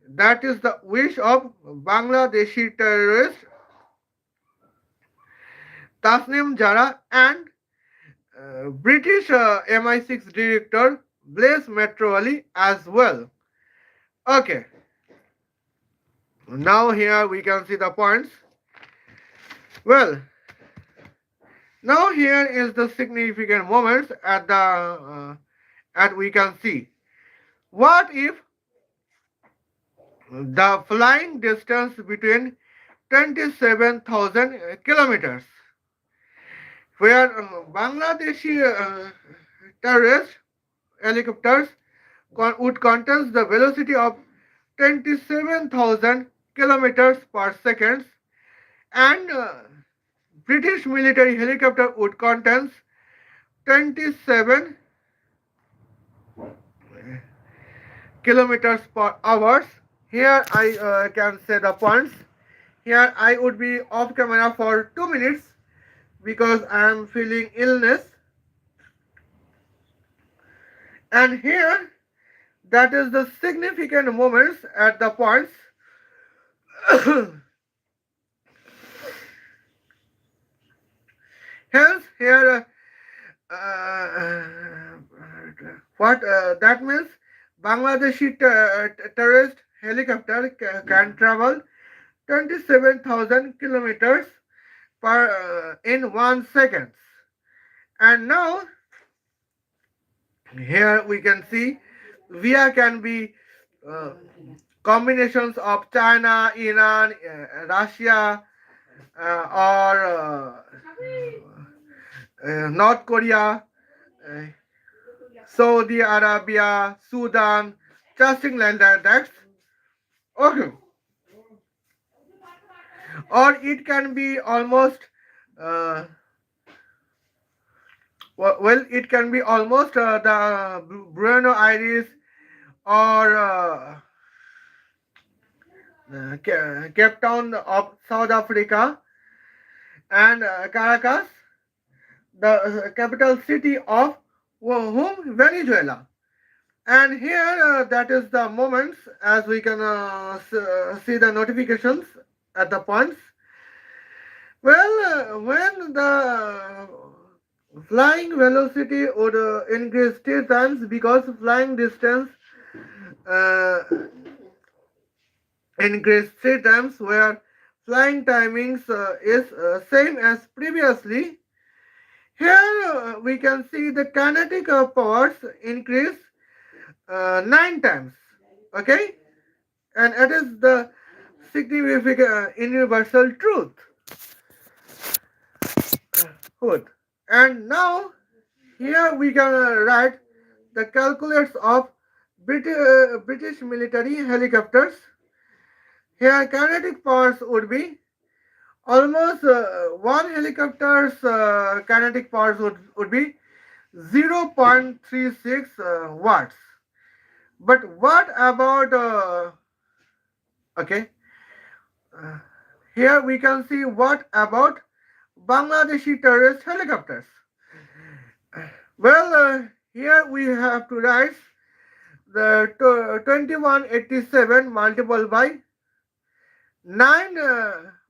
That is the wish of Bangladeshi terrorist Tasnim Jara and British MI6 director Blaise Metreweli as well. Okay, now here we can see the points. Well, now here is the significant moments at we can see. What if the flying distance between 27,000 kilometers, where Bangladeshi terrorist helicopters would contain the velocity of 27,000 kilometers per second, and British military helicopter would contain 27 kilometers per hour. Here I can say the points. Here I would be off camera for 2 minutes because I am feeling illness. And here that is the significant moments at the points. Hence here what that means Bangladeshi terrorist helicopter can travel 27,000 kilometers per in 1 second. And now here we can see via can be combinations of China, Iran, Russia, or North Korea, uh, Saudi Arabia, Sudan, something like that. Okay. Or it can be almost uh, well, it can be almost the Buenos Aires or Cape Town of South Africa, and Caracas, the capital city of whom Venezuela. And here that is the moments as we can see the notifications at the points. Well, when the flying velocity would increase 3 times because flying distance uh, increase 3 times, where flying timings is same as previously. Here we can see the kinetic powers increase 9 times. Okay, and it is the significant universal truth. Good. And now here we can write the calculus of British military helicopters. Here kinetic powers would be almost one helicopter's kinetic powers would be 0.36 watts. But what about okay? Uh, Here we can see what about Bangladeshi terrorist helicopters. Well, here we have to write the 2187 multiplied by 9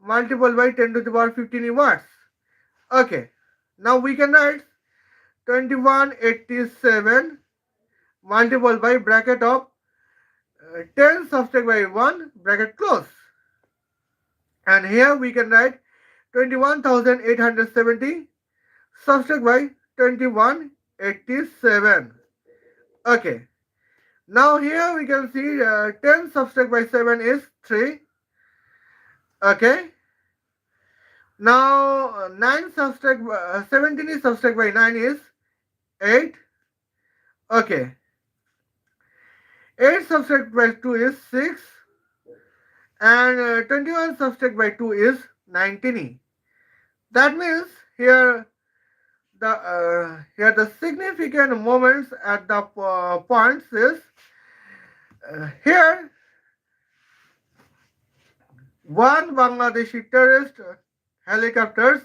multiplied by 10 to the power 15 watts. Okay, now we can write 2187 multiple by bracket of 10 subtract by 1 bracket close. And here we can write 21,870 subtract by 2187. Okay. Now here we can see 10 subtract by 7 is 3. Okay. Now 17 is subtract by 9 is 8. Okay. 8 subtract by 2 is 6. And 21 subtract by 2 is 19. That means here the significant moments at the points is here one Bangladeshi terrorist helicopters,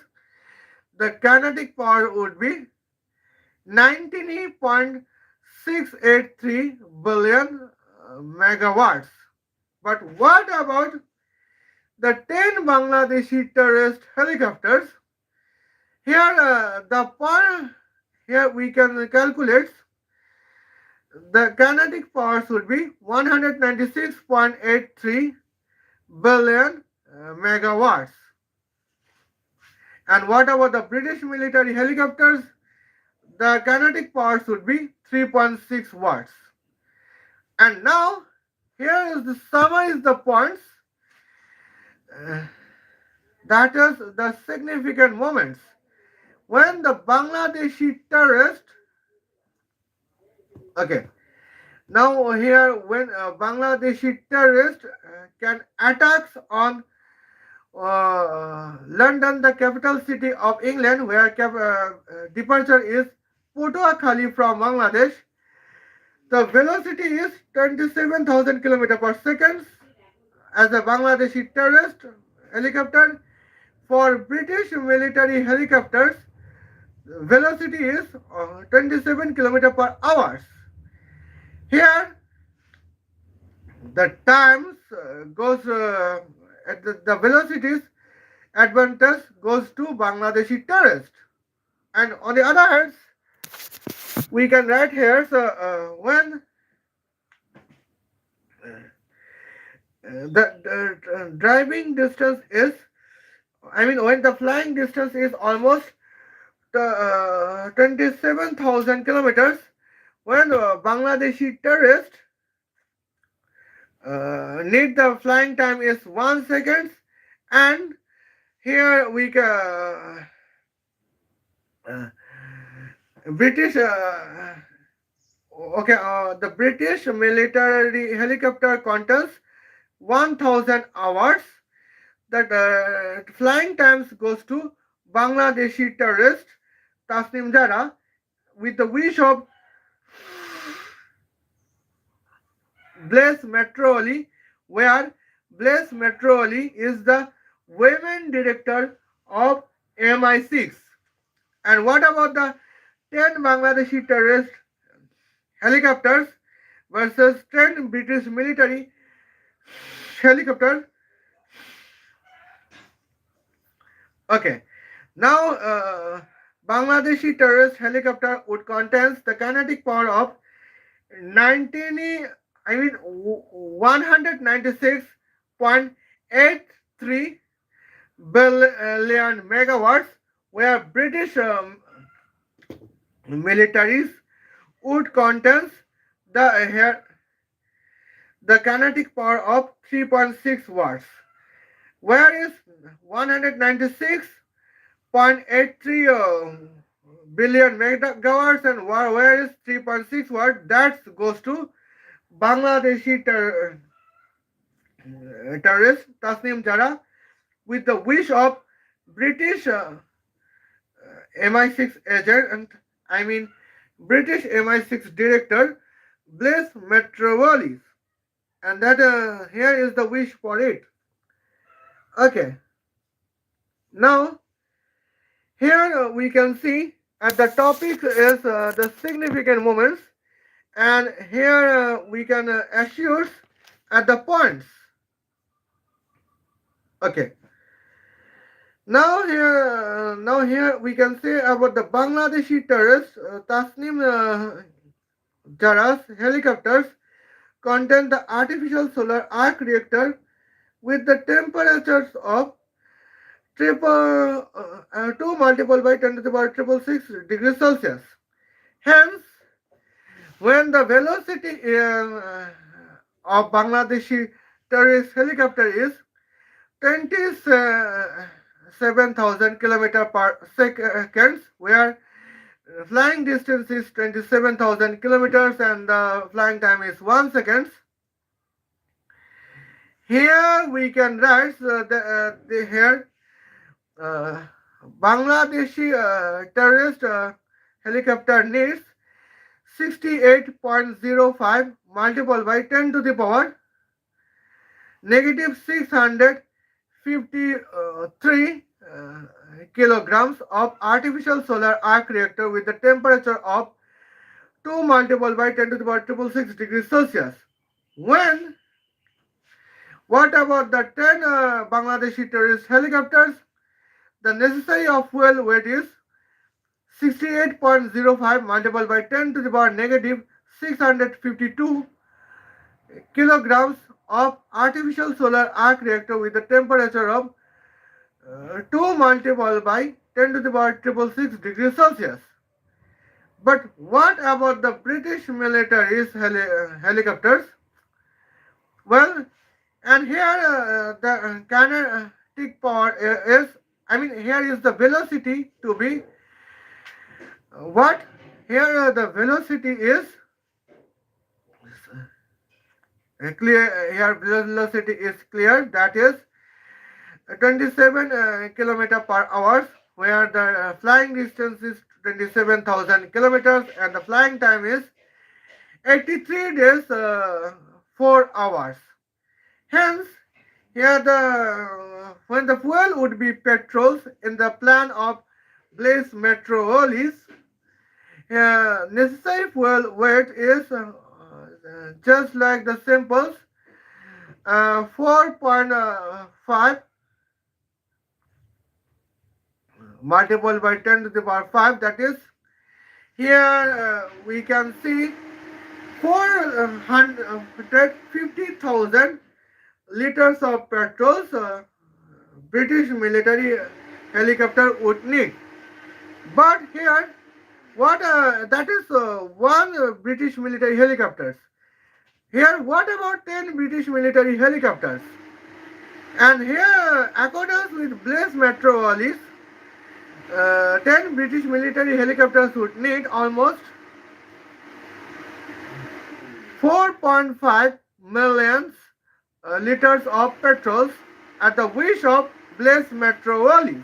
the kinetic power would be 19.683 billion megawatts. But what about the 10 Bangladeshi terrorist helicopters? Here here we can calculate the kinetic powers would be 196.83 billion megawatts. And what about the British military helicopters? The kinetic powers would be 3.6 watts. And now here is the summary the points. That is the significant moments when the Bangladeshi terrorist. Okay. Now here when Bangladeshi terrorist can attacks on London, the capital city of England, where departure is Patuakhali from Bangladesh. The velocity is 27,000 km per second as a Bangladeshi terrorist helicopter. For British military helicopters, velocity is 27 km per hour. Here, the times goes at the velocities advantage goes to Bangladeshi terrorist. And on the other hand, we can write here when the driving distance is, when the flying distance is almost 27,000 kilometers, when Bangladeshi terrorist need the flying time is 1 second, and here we can British the British military helicopter contains 1,000 hours. That flying times goes to Bangladeshi terrorist Tasnim Jara with the wish of Blaise Metreweli, where Blaise Metreweli is the women director of MI6. And what about the 10 Bangladeshi terrorist helicopters versus 10 British military helicopters? Okay, now Bangladeshi terrorist helicopter would contain the kinetic power of 196.83 billion megawatts, where British militaries would contain the kinetic power of 3.6 watts. Where is 196.83 billion megawatts, and where is 3.6 watt? That goes to Bangladeshi terrorist Tasnim Jara with the wish of British MI6 agent, British MI6 director Blaise Metreweli, and that here is the wish for it. Okay. Now here we can see at the topic is the significant moments, and here we can assure at the points. Okay. Now here we can say about the Bangladeshi terrorist Tasnim Jara's helicopters contain the artificial solar arc reactor with the temperatures of 2 multiplied by 10 to the power triple six degrees Celsius. Hence, when the velocity of Bangladeshi terrorist helicopter is 27,000 kilometer per second, where flying distance is 27,000 kilometers and the flying time is 1 second. Here we can write here uh, Bangladeshi terrorist helicopter needs 68.05 multiplied by 10 to the power negative 653 kilograms of artificial solar arc reactor with the temperature of 2 multiplied by 10 to the power triple six degrees Celsius. When what about the 10 Bangladeshi terrorist helicopters? The necessary of fuel weight is 68.05 multiplied by 10 to the power negative 652 kilograms of artificial solar arc reactor with the temperature of 2 multiplied by 10 to the power triple six degrees Celsius. But what about the British military's helicopters? Well, and here the kinetic power is, here is the velocity to be what? Here the velocity is clear. Here velocity is clear. That is 27 kilometer per hour, where the flying distance is 27,000 kilometers and the flying time is 83 days 4 hours. Hence, here when the fuel would be petrols in the plan of Blaise Metreweli, necessary fuel weight is just like the samples 4.5 multiplied by 10 to the power 5. That is, here we can see 450,000 liters of petrol British military helicopter would need. But here, that is one British military helicopters. Here, what about 10 British military helicopters? And here, according with Blaise Metreweli, 10 British military helicopters would need almost 4.5 million liters of petrol at the wish of Blaise Metreweli.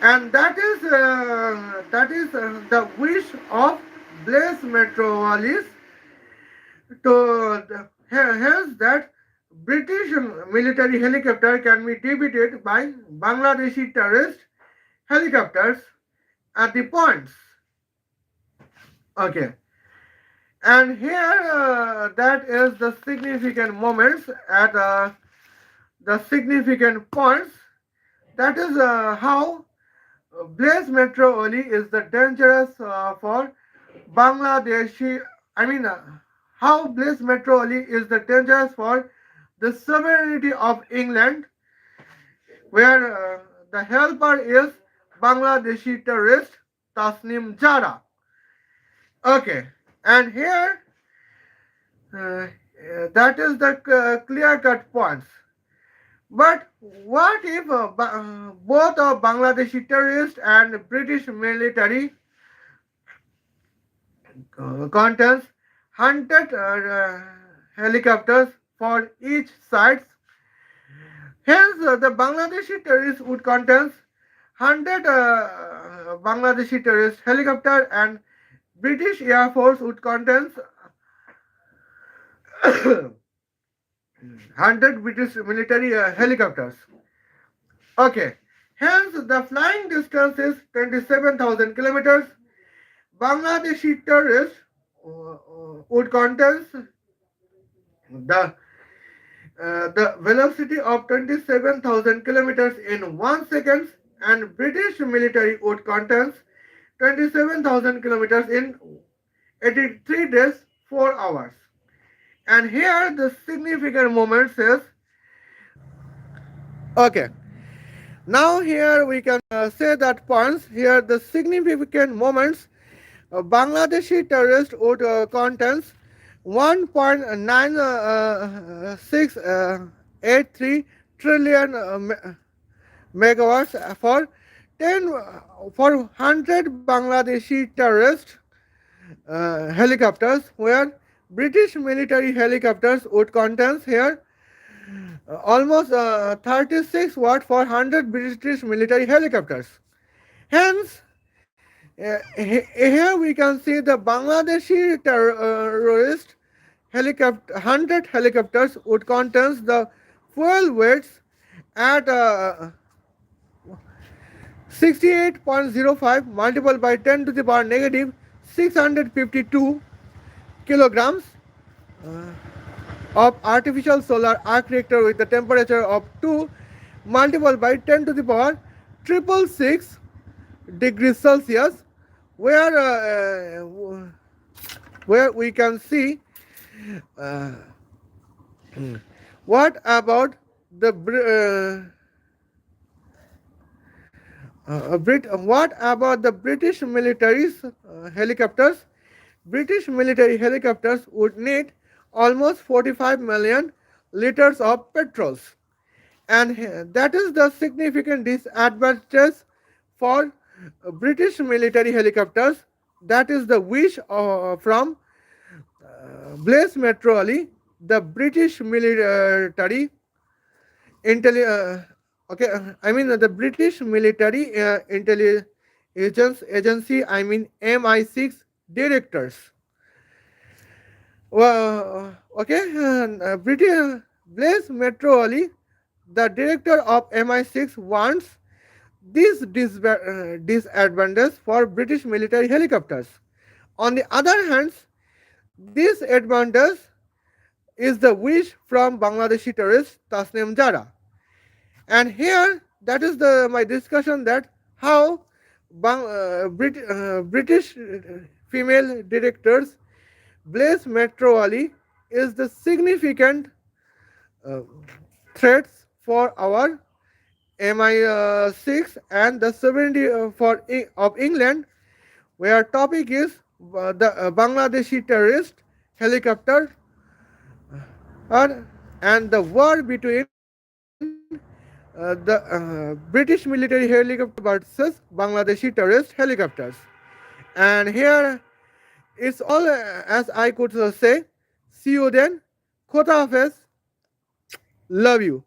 And that is the wish of Blaise Metreweli to hence that British military helicopter can be defeated by Bangladeshi terrorist helicopters at the points. Okay. And here that is the significant moments at the significant points. That is how Blaise Metreweli is the dangerous for Bangladeshi. How Blaise Metreweli is the dangerous for the sovereignty of England, where the helper is Bangladeshi terrorist Tasnim Jara. Okay, and here that is the clear-cut points. But what if both of Bangladeshi terrorists and British military contains 100 helicopters for each side? Hence, the Bangladeshi terrorists would contain 100 Bangladeshi terrorist helicopter and British Air Force would contain 100 British military helicopters. Okay, hence the flying distance is 27,000 kilometers. Bangladeshi terrorists would contain the the velocity of 27,000 kilometers in 1 second, and British military would contain 27,000 kilometers in 83 days 4 hours. And here the significant moment says, okay, now here we can say that points here the significant moments Bangladeshi terrorist would contains 1.9683 trillion megawatts for 10 for 100 Bangladeshi terrorist helicopters, where British military helicopters would contains here almost 36 watt for 100 British military helicopters. Hence, here we can see the Bangladeshi terrorist helicopter 100 helicopters would contains the fuel weights at 68.05 multiplied by 10 to the power negative 652 kilograms of artificial solar arc reactor with a temperature of 2 multiplied by 10 to the power triple six degrees Celsius, where where we can see uh, what about the what about the British military's helicopters? British military helicopters would need almost 45 million liters of petrols, and that is the significant disadvantage for British military helicopters. That is the wish from Blaise Metreweli, the British military I mean the British military intelligence agency. I mean MI6 directors. Well, okay, British Blaise Metreweli, the director of MI6, wants this disadvantage for British military helicopters. On the other hand, this advantage is the wish from Bangladeshi terrorist Tasnim Jara. And here, that is my discussion that how British female directors Blaise Metreweli is the significant uh, threats for our MI6 and the sovereignty of England, where topic is the Bangladeshi terrorist helicopter and the war between the British military helicopter versus Bangladeshi terrorist helicopters. And here it's all as I could say. See you then. Kota Hafiz. Love you.